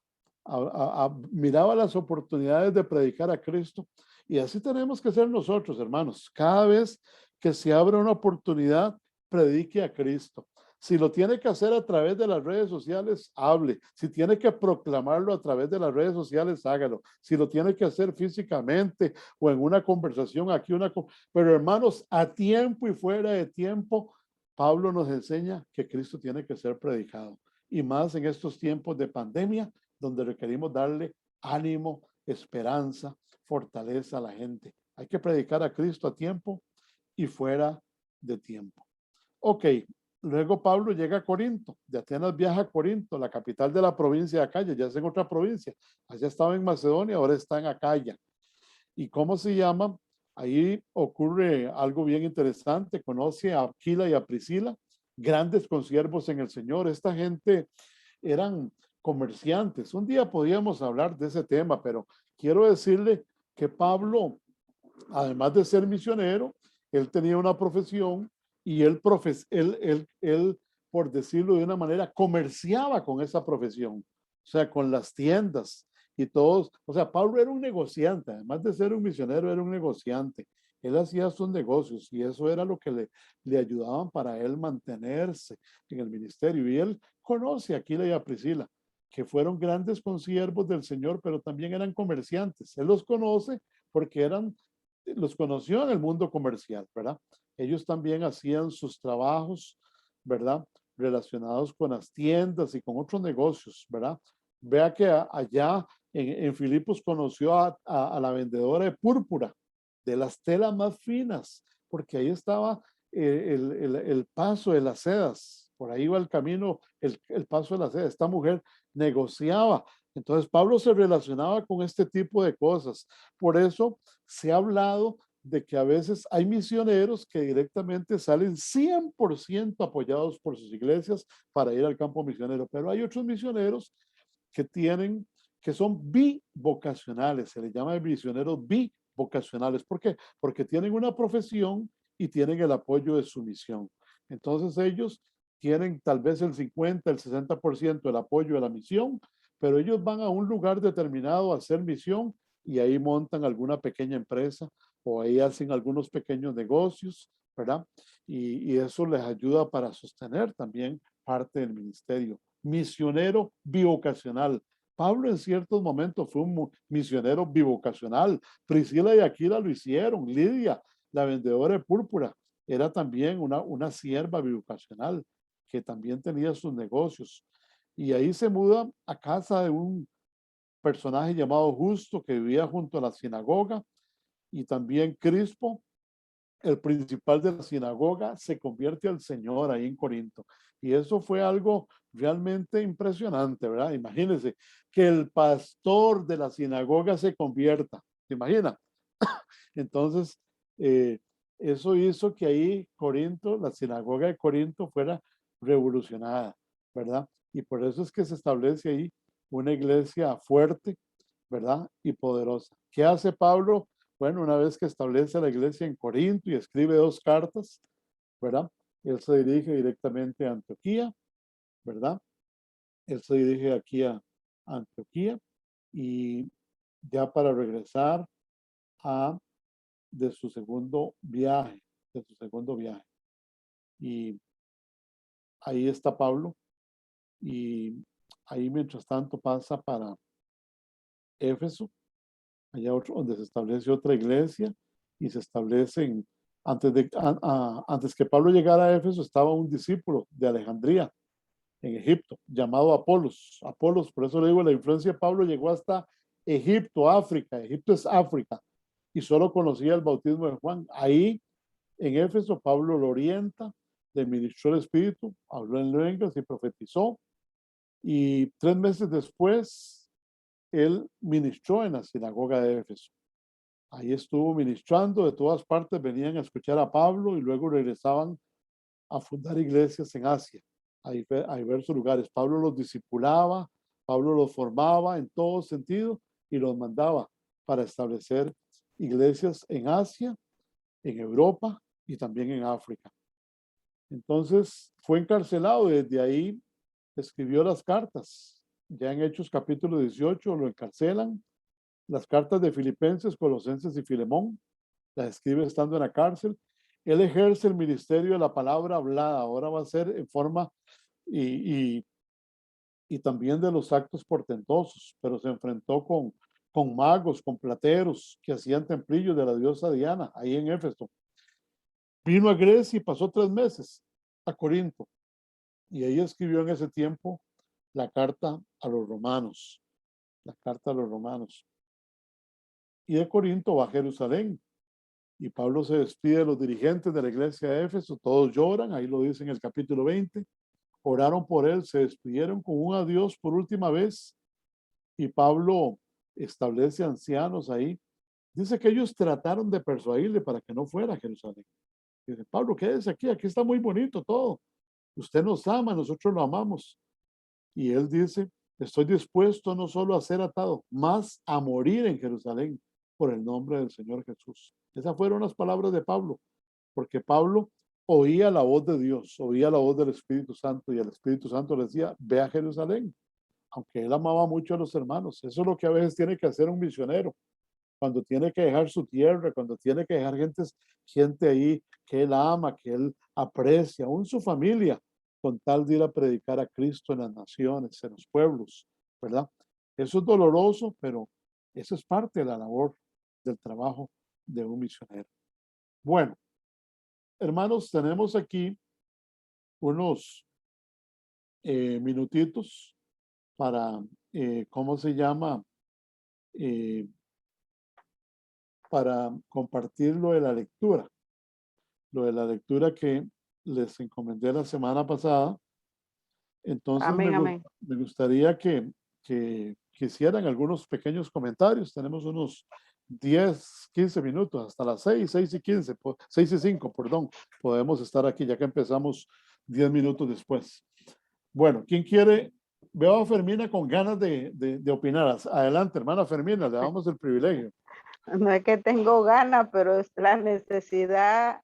miraba las oportunidades de predicar a Cristo y así tenemos que ser nosotros, hermanos. Cada vez que se abre una oportunidad, predique a Cristo. Si lo tiene que hacer a través de las redes sociales, hable. Si tiene que proclamarlo a través de las redes sociales, hágalo. Si lo tiene que hacer físicamente o en una conversación aquí, pero hermanos, a tiempo y fuera de tiempo, Pablo nos enseña que Cristo tiene que ser predicado. Y más en estos tiempos de pandemia, donde requerimos darle ánimo, esperanza, fortaleza a la gente. Hay que predicar a Cristo a tiempo y fuera de tiempo. Ok, luego Pablo llega a Corinto, de Atenas viaja a Corinto, la capital de la provincia de Acaya, ya es en otra provincia. Allá estaba en Macedonia, ahora está en Acaya. ¿Y cómo se llama? Ahí ocurre algo bien interesante, conoce a Aquila y a Priscila, grandes consiervos en el Señor. Esta gente eran comerciantes. Un día podíamos hablar de ese tema, pero quiero decirle que Pablo, además de ser misionero, él tenía una profesión y él, por decirlo de una manera, comerciaba con esa profesión, o sea, con las tiendas y todos. O sea, Pablo era un negociante, además de ser un misionero, era un negociante. Él hacía sus negocios y eso era lo que le ayudaban para él mantenerse en el ministerio. Y él conoce a Aquila y a Priscila, que fueron grandes consiervos del Señor, pero también eran comerciantes. Él los conoce porque los conoció en el mundo comercial, ¿verdad? Ellos también hacían sus trabajos, ¿verdad? Relacionados con las tiendas y con otros negocios, ¿verdad? Vea que allá en Filipos conoció a la vendedora de púrpura, de las telas más finas, porque ahí estaba el paso de las sedas, por ahí va el camino, el paso de las sedas. Esta mujer negociaba. Entonces Pablo se relacionaba con este tipo de cosas. Por eso se ha hablado de que a veces hay misioneros que directamente salen 100% apoyados por sus iglesias para ir al campo misionero, pero hay otros misioneros que son bivocacionales, se les llama misioneros bivocacionales. ¿Por qué? Porque tienen una profesión y tienen el apoyo de su misión. Entonces ellos tienen tal vez el 50, el 60% del apoyo de la misión, pero ellos van a un lugar determinado a hacer misión y ahí montan alguna pequeña empresa o ahí hacen algunos pequeños negocios, ¿verdad? Y eso les ayuda para sostener también parte del ministerio. Misionero bivocacional. Pablo en ciertos momentos fue un misionero bivocacional. Priscila y Aquila lo hicieron. Lidia, la vendedora de púrpura, era también una sierva bivocacional que también tenía sus negocios. Y ahí se muda a casa de un personaje llamado Justo que vivía junto a la sinagoga, y también Crispo, el principal de la sinagoga, se convierte al Señor ahí en Corinto. Y eso fue algo realmente impresionante, ¿verdad? Imagínense que el pastor de la sinagoga se convierta. ¿Se imagina? Entonces, eso hizo que ahí Corinto, la sinagoga de Corinto, fuera revolucionada, ¿verdad? Y por eso es que se establece ahí una iglesia fuerte, ¿verdad? Y poderosa. ¿Qué hace Pablo? Bueno, una vez que establece la iglesia en Corinto y escribe 2 cartas, ¿verdad? Él se dirige directamente a Antioquía, ¿verdad? Él se dirige aquí a Antioquía y ya para regresar de su segundo viaje, Y ahí está Pablo y ahí mientras tanto pasa para Éfeso, allá donde se establece otra iglesia y se establecen, antes que Pablo llegara a Éfeso estaba un discípulo de Alejandría en Egipto llamado Apolos. Por eso le digo, la influencia de Pablo llegó hasta Egipto, África. Egipto es África y solo conocía el bautismo de Juan. Ahí en Éfeso Pablo lo orienta, le ministró el Espíritu, habló en lenguas y profetizó, y 3 meses después él ministró en la sinagoga de Éfeso. Ahí estuvo ministrando, de todas partes venían a escuchar a Pablo y luego regresaban a fundar iglesias en Asia, a diversos lugares. Pablo los discipulaba, Pablo los formaba en todo sentido y los mandaba para establecer iglesias en Asia, en Europa y también en África. Entonces fue encarcelado y desde ahí escribió las cartas. Ya en Hechos capítulo 18 lo encarcelan. Las cartas de Filipenses, Colosenses y Filemón las escribe estando en la cárcel. Él ejerce el ministerio de la palabra hablada, ahora va a ser en forma y, y también de los actos portentosos, pero se enfrentó con magos, con plateros que hacían templillos de la diosa Diana, ahí en Éfeso. Vino a Grecia y pasó 3 meses a Corinto, y ahí escribió en ese tiempo la carta a los romanos, la carta a los romanos. Y de Corinto va a Jerusalén, y Pablo se despide de los dirigentes de la iglesia de Éfeso, todos lloran, ahí lo dice en el capítulo 20, oraron por él, se despidieron con un adiós por última vez, y Pablo establece ancianos ahí. Dice que ellos trataron de persuadirle para que no fuera a Jerusalén. Dice, Pablo, quédese aquí, aquí está muy bonito todo. Usted nos ama, nosotros lo amamos. Y él dice, estoy dispuesto no solo a ser atado, más a morir en Jerusalén por el nombre del Señor Jesús. Esas fueron las palabras de Pablo, porque Pablo oía la voz de Dios, oía la voz del Espíritu Santo, y el Espíritu Santo le decía, ve a Jerusalén, aunque él amaba mucho a los hermanos. Eso es lo que a veces tiene que hacer un misionero, cuando tiene que dejar su tierra, cuando tiene que dejar gente ahí que él ama, que él aprecia, aún su familia, con tal de ir a predicar a Cristo en las naciones, en los pueblos, ¿verdad? Eso es doloroso, pero eso es parte de la labor del trabajo de un misionero. Bueno, hermanos, tenemos aquí unos minutitos para, ¿cómo se llama? Para compartir lo de la lectura. Lo de la lectura que les encomendé la semana pasada. Entonces Amén, amén. me gustaría que hicieran algunos pequeños comentarios. Tenemos unos 10, 15 minutos, hasta las 6 y 15, 6 y 5, perdón. Podemos estar aquí ya que empezamos 10 minutos después. Bueno, ¿quién quiere? Veo a Fermina con ganas de opinar. Adelante, hermana Fermina, le damos el privilegio. No es que tengo ganas, pero es la necesidad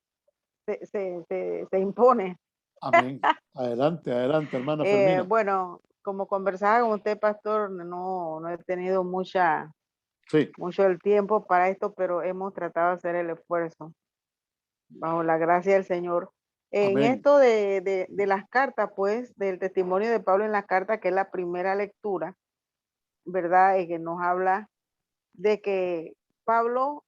se impone. Amén. Adelante, adelante, hermana Fermina. Bueno, como conversaba con usted, pastor, no he tenido Sí, mucho el tiempo para esto, pero hemos tratado de hacer el esfuerzo bajo la gracia del Señor. En amén. esto de las cartas, pues, del testimonio de Pablo en las cartas, que es la primera lectura, ¿verdad? Que nos habla de que Pablo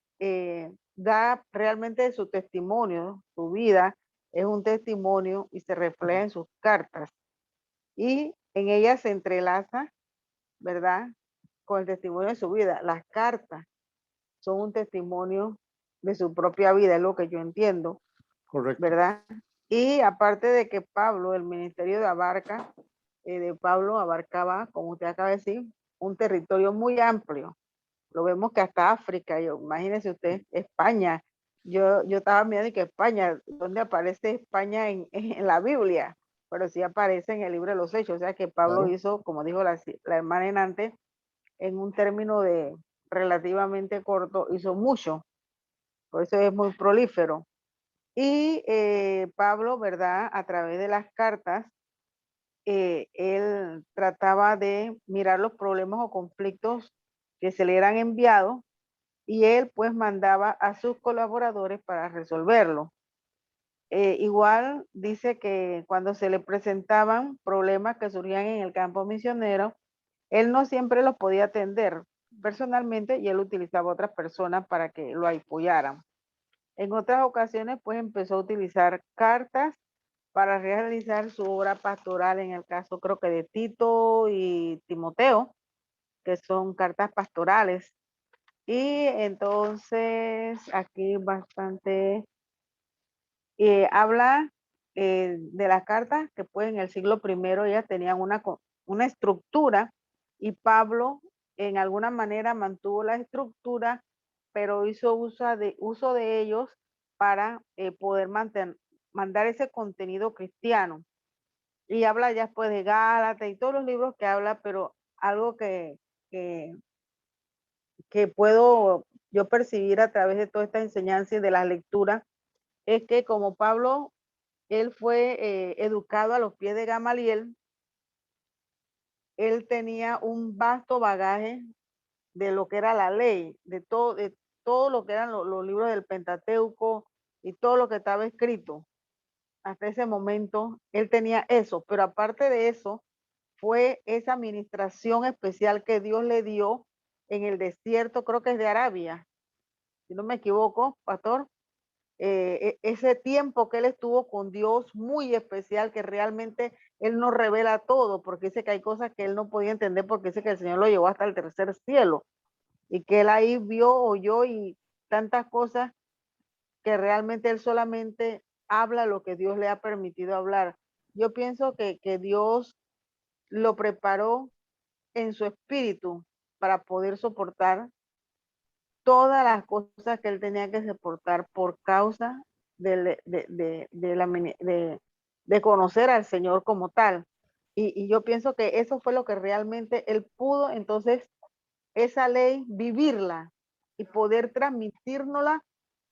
da realmente su testimonio, su vida es un testimonio y se refleja en sus cartas. Y en ellas se entrelaza, ¿verdad? Con el testimonio de su vida. Las cartas son un testimonio de su propia vida, es lo que yo entiendo, Correcto. ¿verdad? Y aparte de que Pablo, el ministerio de Pablo abarcaba, como usted acaba de decir, un territorio muy amplio. Lo vemos que hasta África, imagínese usted, España. Yo estaba mirando que España, ¿dónde aparece España en la Biblia? Pero sí aparece en el libro de los Hechos. O sea que Pablo Claro. hizo, como dijo la hermana enante, en un término de relativamente corto, hizo mucho. Por eso es muy prolífero. Y Pablo, ¿verdad? A través de las cartas, él trataba de mirar los problemas o conflictos que se le eran enviados y él pues mandaba a sus colaboradores para resolverlo. Igual dice que cuando se le presentaban problemas que surgían en el campo misionero, él no siempre los podía atender personalmente y él utilizaba a otras personas para que lo apoyaran. En otras ocasiones pues empezó a utilizar cartas para realizar su obra pastoral, en el caso creo que de Tito y Timoteo, que son cartas pastorales. Y entonces aquí bastante habla de las cartas que pues en el siglo I ellas tenían una estructura y Pablo en alguna manera mantuvo la estructura, pero hizo uso de ellos para poder mandar ese contenido cristiano. Y habla ya después de Gálatas y todos los libros que habla, pero algo que, que puedo yo percibir a través de toda esta enseñanza y de las lecturas es que como Pablo, él fue educado a los pies de Gamaliel, él tenía un vasto bagaje de lo que era la ley, de todo lo que eran los libros del Pentateuco, y todo lo que estaba escrito. Hasta ese momento él tenía eso, pero aparte de eso, fue esa administración especial que Dios le dio en el desierto, creo que es de Arabia, si no me equivoco, pastor. Ese tiempo que él estuvo con Dios muy especial, que realmente él no revela todo, porque dice que hay cosas que él no podía entender, porque dice que el Señor lo llevó hasta el tercer cielo y que él ahí vio, oyó y tantas cosas que realmente él solamente habla lo que Dios le ha permitido hablar. Yo pienso que Dios lo preparó en su espíritu para poder soportar todas las cosas que él tenía que soportar por causa de conocer al Señor como tal. Y yo pienso que eso fue lo que realmente él pudo, entonces, esa ley, vivirla y poder transmitírnosla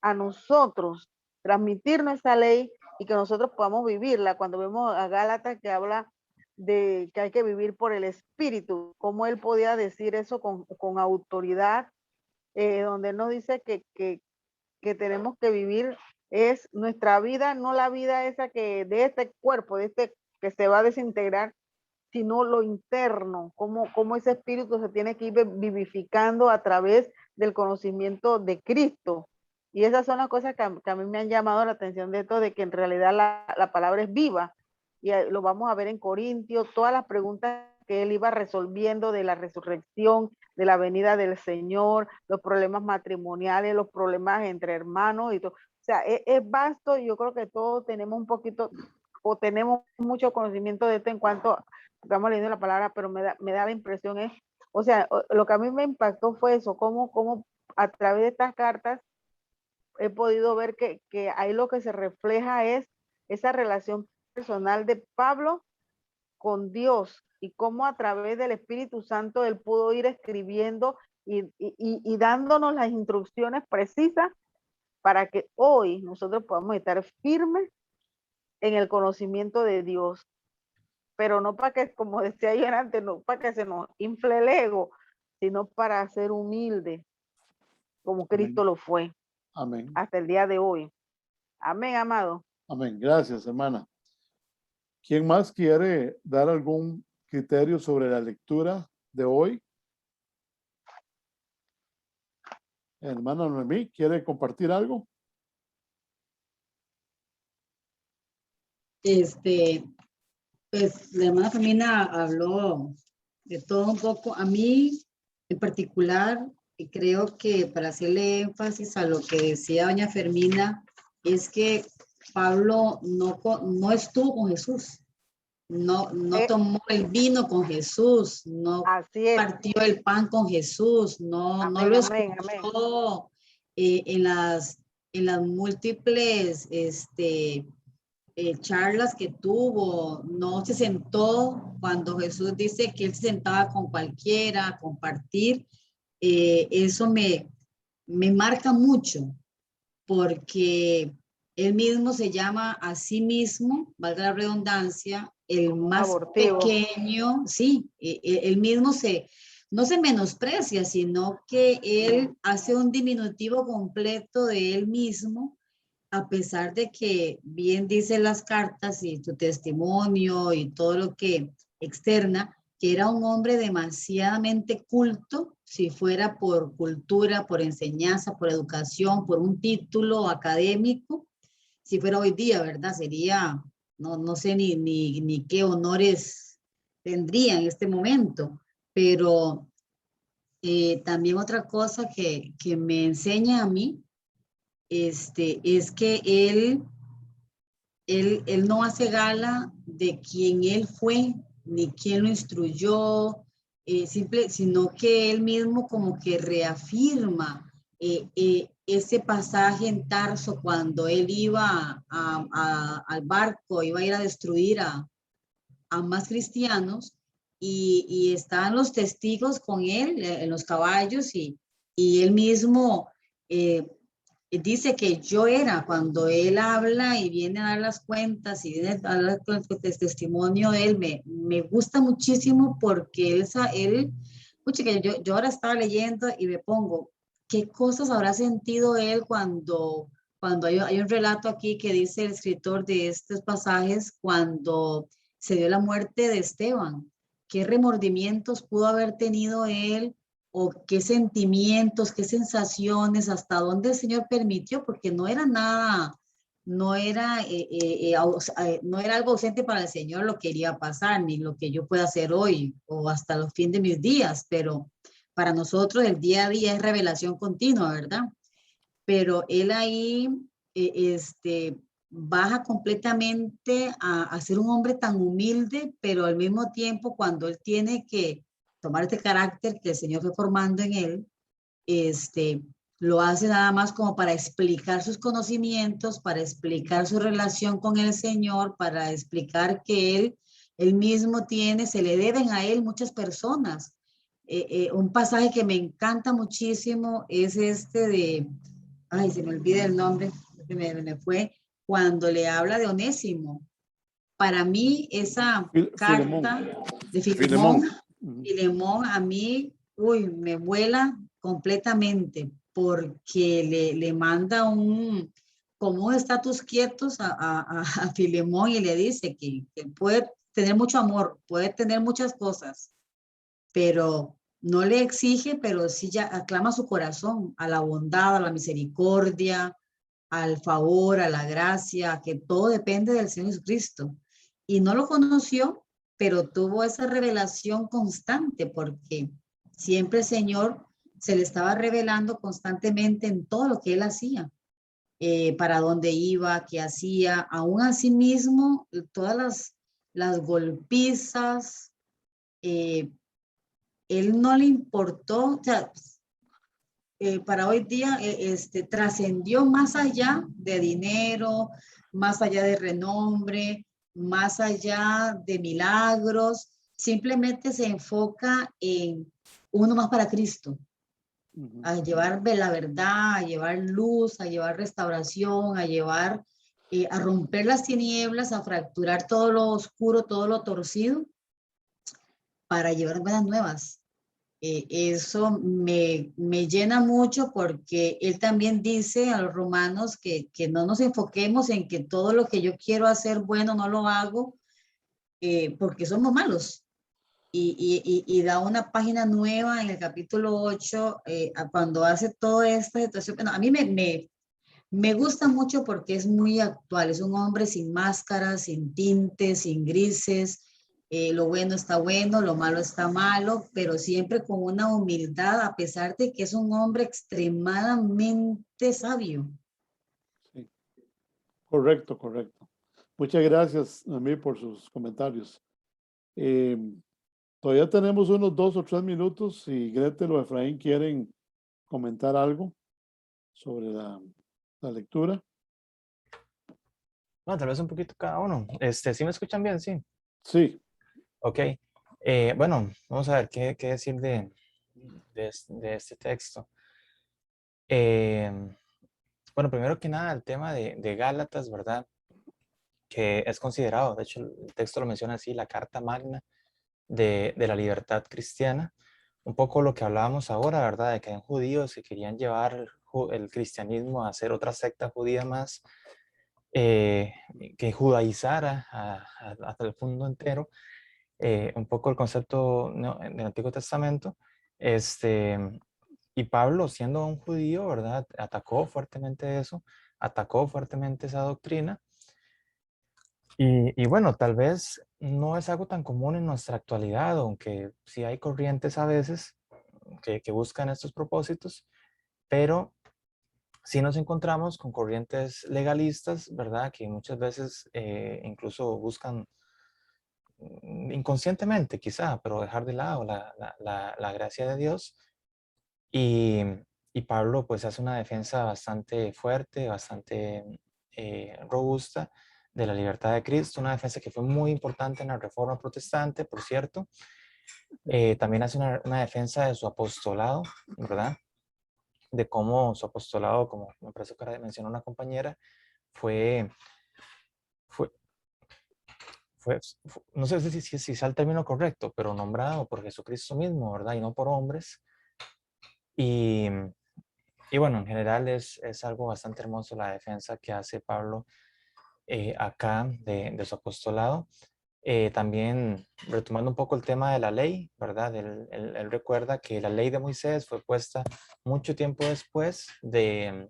a nosotros, transmitirnos esa ley y que nosotros podamos vivirla. Cuando vemos a Gálatas que habla de que hay que vivir por el Espíritu, cómo él podía decir eso con autoridad, donde nos dice que tenemos que vivir es nuestra vida, no la vida esa que de este cuerpo, de este que se va a desintegrar, sino lo interno, cómo ese espíritu se tiene que ir vivificando a través del conocimiento de Cristo. Y esas son las cosas que a mí me han llamado la atención de esto, de que en realidad la palabra es viva. Y lo vamos a ver en Corintios, todas las preguntas que él iba resolviendo de la resurrección, de la venida del Señor, los problemas matrimoniales, los problemas entre hermanos y todo. O sea, es vasto y yo creo que todos tenemos un poquito o tenemos mucho conocimiento de esto en cuanto estamos leyendo la palabra, pero me da la impresión o sea, lo que a mí me impactó fue eso, cómo a través de estas cartas he podido ver que ahí lo que se refleja es esa relación personal de Pablo con Dios y cómo a través del Espíritu Santo él pudo ir escribiendo y dándonos las instrucciones precisas para que hoy nosotros podamos estar firmes en el conocimiento de Dios, pero no para que, como decía yo antes, no para que se nos infle el ego, sino para ser humilde, como Cristo lo fue. Amén. Hasta el día de hoy. Amén, amado. Amén. Gracias, hermana. ¿Quién más quiere dar algún criterio sobre la lectura de hoy? Hermana Noemí, ¿quiere compartir algo? Pues la hermana Femina habló de todo un poco. A mí, en particular, creo que para hacerle énfasis a lo que decía doña Fermina, es que Pablo no estuvo con Jesús, no tomó el vino con Jesús, no partió el pan con Jesús, no lo escuchó en las múltiples charlas que tuvo, no se sentó cuando Jesús dice que él se sentaba con cualquiera a compartir. Eso me marca mucho, porque él mismo se llama a sí mismo, valga la redundancia, el más pequeño, sí, él mismo no se menosprecia, sino que él hace un diminutivo completo de él mismo, a pesar de que bien dicen las cartas y su testimonio y todo lo que externa, que era un hombre demasiadamente culto, si fuera por cultura, por enseñanza, por educación, por un título académico. Si fuera hoy día, ¿verdad? Sería, no sé ni qué honores tendría en este momento, pero también otra cosa que me enseña a mí, es que él no hace gala de quién él fue, ni quién lo instruyó, sino que él mismo como que reafirma ese pasaje en Tarso cuando él iba al barco, iba a ir a destruir a más cristianos, y estaban los testigos con él en los caballos, y él mismo dice que yo era, cuando él habla y viene a dar las cuentas y viene a dar el testimonio de él, me gusta muchísimo, porque él que yo ahora estaba leyendo y me pongo, ¿qué cosas habrá sentido él cuando cuando hay un relato aquí que dice el escritor de estos pasajes, cuando se dio la muerte de Esteban, qué remordimientos pudo haber tenido él, o qué sentimientos, qué sensaciones, hasta dónde el Señor permitió, porque no era nada, no era, no era algo ausente para el Señor lo que iría a pasar, ni lo que yo pueda hacer hoy o hasta los fines de mis días, pero para nosotros el día a día es revelación continua, ¿verdad? Pero él ahí, baja completamente a ser un hombre tan humilde, pero al mismo tiempo cuando él tiene que tomar este carácter que el Señor fue formando en él, lo hace nada más como para explicar sus conocimientos, para explicar su relación con el Señor, para explicar que él mismo tiene, se le deben a él muchas personas. Un pasaje que me encanta muchísimo es ay, se me olvida el nombre, me fue, cuando le habla de Onésimo. Para mí esa Filemón. carta de Filemón. Filemón a mí, uy, me vuela completamente porque le manda como un estatus quietos a Filemón y le dice que puede tener mucho amor, puede tener muchas cosas, pero no le exige, pero sí ya aclama su corazón a la bondad, a la misericordia, al favor, a la gracia, que todo depende del Señor Jesucristo. Y no lo conoció, pero tuvo esa revelación constante, porque siempre el Señor se le estaba revelando constantemente en todo lo que él hacía, para dónde iba, qué hacía, aún así mismo, todas las golpizas, él no le importó, o sea, para hoy día trascendió más allá de dinero, más allá de renombre, más allá de milagros, simplemente se enfoca en uno más para Cristo, a llevar la verdad, a llevar luz, a llevar restauración, a llevar, a romper las tinieblas, a fracturar todo lo oscuro, todo lo torcido, para llevar buenas nuevas. Eso me llena mucho porque él también dice a los romanos que no nos enfoquemos en que todo lo que yo quiero hacer bueno no lo hago, porque somos malos. Y da una página nueva en el capítulo 8, cuando hace toda esta situación. Bueno, a mí me gusta mucho porque es muy actual, es un hombre sin máscaras, sin tintes, sin grises. Lo bueno está bueno, lo malo está malo, pero siempre con una humildad, a pesar de que es un hombre extremadamente sabio. Sí. Correcto, correcto. Muchas gracias a mí por sus comentarios. Todavía tenemos unos 2 o 3 minutos si Gretel o Efraín quieren comentar algo sobre la lectura. Bueno, tal vez un poquito cada uno. ¿Sí me escuchan bien? Sí. Sí. Ok. Bueno, vamos a ver qué decir de este texto. Bueno, primero que nada, el tema de Gálatas, ¿verdad? Que es considerado, de hecho, el texto lo menciona así, la carta magna de la libertad cristiana. Un poco lo que hablábamos ahora, ¿verdad? De que hay judíos que querían llevar el cristianismo a ser otra secta judía más, que judaizara hasta el mundo entero. Un poco el concepto del Antiguo Testamento. Y Pablo, siendo un judío, ¿verdad? Atacó fuertemente eso, atacó fuertemente esa doctrina. Y bueno, tal vez no es algo tan común en nuestra actualidad, aunque sí hay corrientes a veces que buscan estos propósitos, pero sí nos encontramos con corrientes legalistas, ¿verdad? Que muchas veces incluso buscan inconscientemente quizá, pero dejar de lado la gracia de Dios. Y, y Pablo pues hace una defensa bastante fuerte, bastante robusta de la libertad de Cristo, una defensa que fue muy importante en la Reforma Protestante, por cierto. También hace una defensa de su apostolado, ¿verdad? De cómo su apostolado, como me parece que mencionó una compañera, fue no sé si sea el término correcto, pero nombrado por Jesucristo mismo, ¿verdad? Y no por hombres. Y Y bueno, en general es algo bastante hermoso la defensa que hace Pablo acá de su apostolado. También retomando un poco el tema de la ley, ¿verdad? Él recuerda que la ley de Moisés fue puesta mucho tiempo después de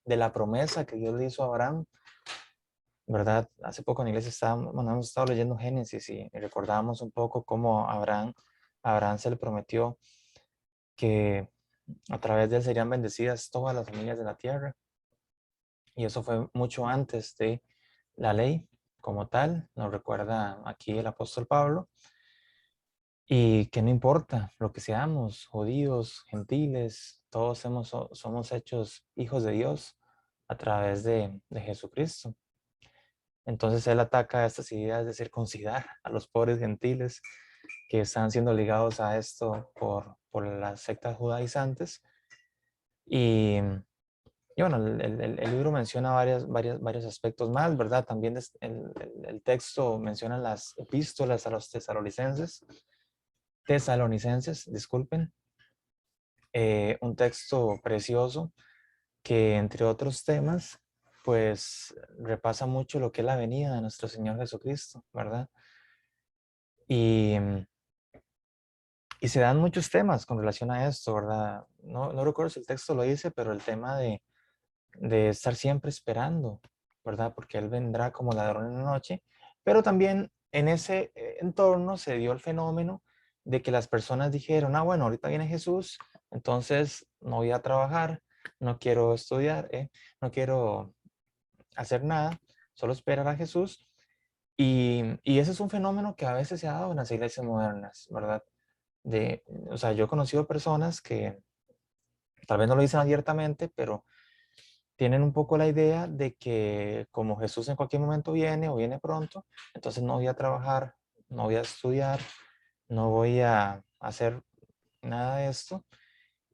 la promesa que Dios le hizo a Abraham, ¿verdad? Hace poco en la iglesia hemos estado leyendo Génesis y recordábamos un poco cómo Abraham se le prometió que a través de él serían bendecidas todas las familias de la tierra. Y eso fue mucho antes de la ley como tal, nos recuerda aquí el apóstol Pablo. Y que no importa lo que seamos, judíos, gentiles, todos somos hechos hijos de Dios a través de Jesucristo. Entonces él ataca estas ideas de circuncidar a los pobres gentiles que están siendo ligados a esto por las sectas judaizantes. Y bueno, el libro menciona varios aspectos más, ¿verdad? También el texto menciona las epístolas a los tesalonicenses, disculpen. Un texto precioso que, entre otros temas, pues repasa mucho lo que es la venida de nuestro Señor Jesucristo, ¿verdad? Y, y se dan muchos temas con relación a esto, ¿verdad? No recuerdo si el texto lo dice, pero el tema de estar siempre esperando, ¿verdad? Porque Él vendrá como ladrón en la noche, pero también en ese entorno se dio el fenómeno de que las personas dijeron, ah, bueno, ahorita viene Jesús, entonces no voy a trabajar, no quiero estudiar, no quiero hacer nada, solo esperar a Jesús. Y ese es un fenómeno que a veces se ha dado en las iglesias modernas, ¿verdad? O sea, yo he conocido personas que tal vez no lo dicen abiertamente, pero tienen un poco la idea de que como Jesús en cualquier momento viene o viene pronto, entonces no voy a trabajar, no voy a estudiar, no voy a hacer nada de esto.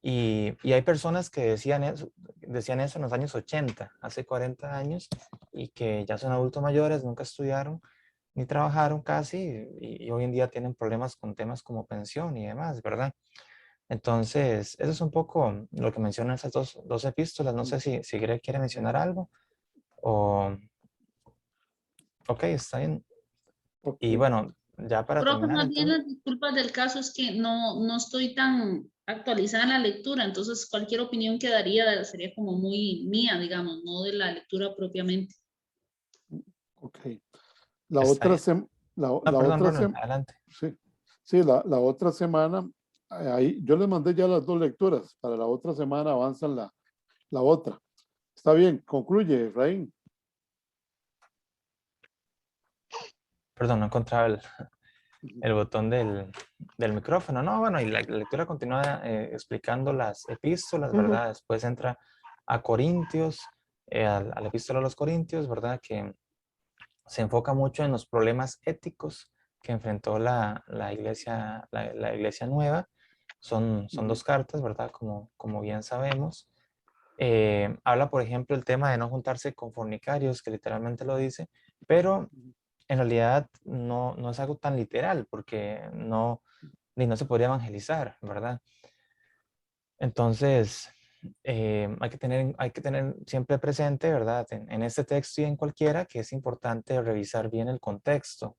Y hay personas que decían eso en los años 80, hace 40 años, y que ya son adultos mayores, nunca estudiaron ni trabajaron casi, y hoy en día tienen problemas con temas como pensión y demás, ¿verdad? Entonces, eso es un poco lo que mencionan esas dos epístolas. No sé si Greg quiere mencionar algo o... Ok, está bien. Ok. Y bueno, ya para Creo que terminar más bien entonces... las disculpas del caso es que no estoy tan actualizada en la lectura, entonces cualquier opinión que daría sería como muy mía, digamos, no de la lectura propiamente. Ok. La Está otra, bien. sem- la, No, la perdón, otra, Ronald, sem- adelante. sí, sí, la otra semana, ahí, yo les mandé ya las dos lecturas. Para la otra semana avanzan la otra. Está bien, concluye, Efraín. Perdón, no encontraba Ujú, el botón del micrófono. No, bueno, y la lectura continúa explicando las epístolas, Ujú. ¿verdad? Después entra a Corintios, a la epístola a los Corintios, ¿verdad? Que se enfoca mucho en los problemas éticos que enfrentó la iglesia nueva. Son ujú, dos cartas, ¿verdad? Como bien sabemos. Habla, por ejemplo, el tema de no juntarse con fornicarios, que literalmente lo dice, pero ujú. en realidad no es algo tan literal, porque no se podría evangelizar, ¿verdad? Entonces, hay que tener siempre presente, ¿verdad? En este texto y en cualquiera, que es importante revisar bien el contexto.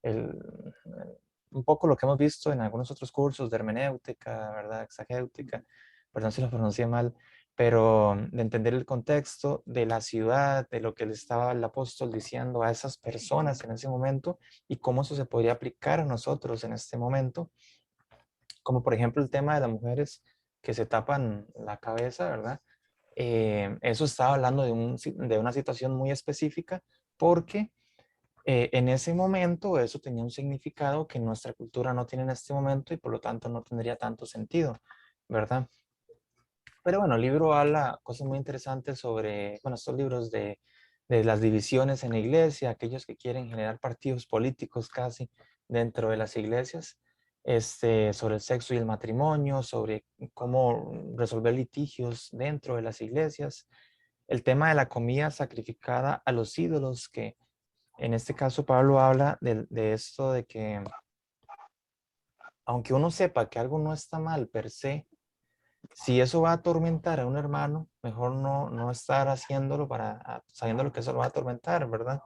Un poco lo que hemos visto en algunos otros cursos de hermenéutica, ¿verdad? Exegéutica, perdón si lo pronuncié mal, pero de entender el contexto de la ciudad, de lo que le estaba el apóstol diciendo a esas personas en ese momento y cómo eso se podría aplicar a nosotros en este momento, como por ejemplo el tema de las mujeres que se tapan la cabeza, ¿verdad? Eso estaba hablando de una situación muy específica porque en ese momento eso tenía un significado que nuestra cultura no tiene en este momento y por lo tanto no tendría tanto sentido, ¿verdad? Pero bueno, el libro habla cosas muy interesantes sobre, bueno, estos libros de las divisiones en la iglesia, aquellos que quieren generar partidos políticos casi dentro de las iglesias, sobre el sexo y el matrimonio, sobre cómo resolver litigios dentro de las iglesias, el tema de la comida sacrificada a los ídolos, que en este caso Pablo habla de esto de que aunque uno sepa que algo no está mal per se, si eso va a atormentar a un hermano, mejor no estar haciéndolo sabiendo lo que eso lo va a atormentar, ¿verdad?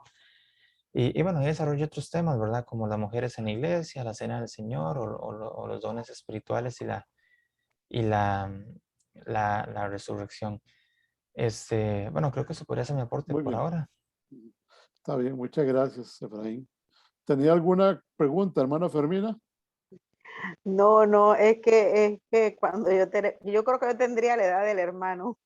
Y bueno, y desarrollo otros temas, ¿verdad? Como las mujeres en la iglesia, la cena del Señor, o los dones espirituales y la resurrección. Bueno, creo que eso podría ser mi aporte Muy por bien. ahora. Está bien, muchas gracias, Efraín. ¿Tenía alguna pregunta, hermana Fermina? No, es que cuando yo creo que yo tendría la edad del hermano,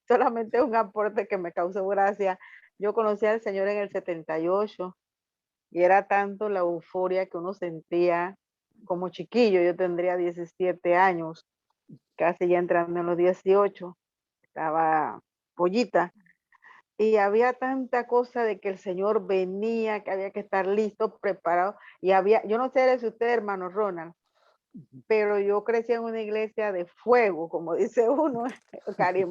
solamente un aporte que me causó gracia. Yo conocí al Señor en el 78 y era tanto la euforia que uno sentía como chiquillo. Yo tendría 17 años, casi ya entrando en los 18, estaba pollita. Y había tanta cosa de que el Señor venía, que había que estar listo, preparado. Y yo no sé si usted, hermano Ronald, pero yo crecí en una iglesia de fuego, como dice uno,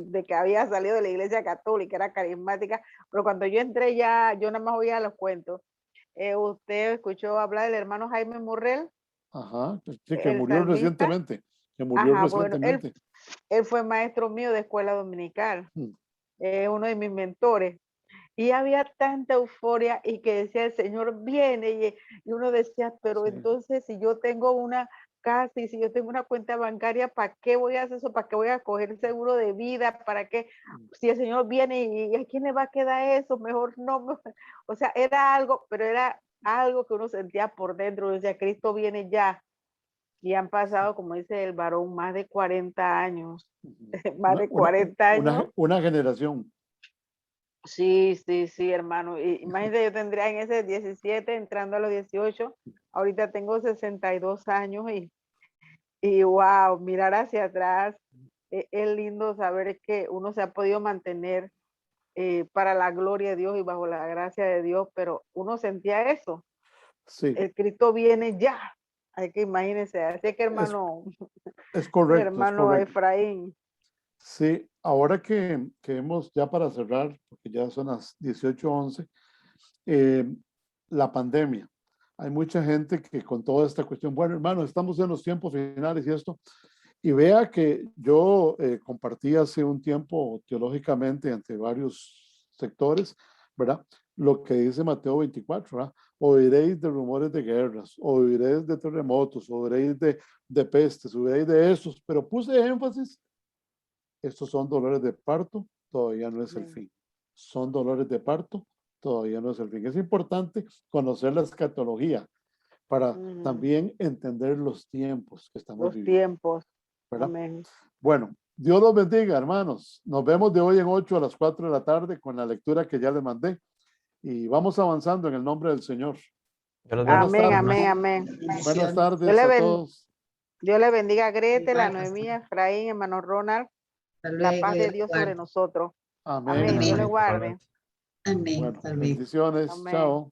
de que había salido de la iglesia católica, era carismática, pero cuando yo entré ya, yo nada más oía los cuentos. ¿Usted escuchó hablar del hermano Jaime Morrell, Ajá, sí, que el murió salmista? recientemente. Que murió Ajá, bueno, recientemente. él fue maestro mío de escuela dominical, Mm, uno de mis mentores. Y había tanta euforia y que decía el Señor viene y uno decía, pero sí. entonces si yo tengo una casa y si yo tengo una cuenta bancaria, ¿para qué voy a hacer eso? ¿Para qué voy a coger seguro de vida? ¿Para qué? Si el Señor viene y a quién le va a quedar eso, mejor no. O sea, era algo, pero era algo que uno sentía por dentro. Decía, Cristo viene ya. Y han pasado, como dice el varón, más de 40 años. Más de 40 años. Una generación. Sí, hermano. Imagínate, yo tendría en ese 17, entrando a los 18. Ahorita tengo 62 años y wow, mirar hacia atrás. Es lindo saber que uno se ha podido mantener para la gloria de Dios y bajo la gracia de Dios, pero uno sentía eso. Sí, El Cristo viene ya. Hay que imagínense. Así que, es, hermano, es mi correcto, es hermano correcto. Efraín. Sí, ahora que hemos, ya para cerrar, porque ya son las 18:11, la pandemia. Hay mucha gente que con toda esta cuestión, bueno, hermano, estamos en los tiempos finales y esto, y vea que yo compartí hace un tiempo teológicamente ante varios sectores, ¿verdad? Lo que dice Mateo 24, ¿verdad? Oiréis de rumores de guerras, oiréis de terremotos, oiréis de pestes, oiréis de estos, pero puse énfasis, estos son dolores de parto, todavía no es el fin. Son dolores de parto, todavía no es el fin. Es importante conocer la escatología para también entender los tiempos que estamos Los viviendo, tiempos. ¿verdad? Amén. Bueno, Dios los bendiga, hermanos. Nos vemos de hoy en 8 a las 4 de la tarde con la lectura que ya les mandé. Y vamos avanzando en el nombre del Señor. Yo los Buenas bendigo. Amén, tardes. amén. Buenas Bendiciones. tardes a todos. Dios le bendiga a Gretel, a Igual, Noemí, a pastor. Efraín, hermano Ronald. Hasta La luego, paz Dios de lo Dios sobre guarde. nosotros. Amén, Amén. Dios le Amén. amén. guarde. Igualmente. Amén. Bueno, Hasta luego. bendiciones. Amén. Chao.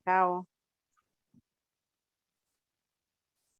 Chao.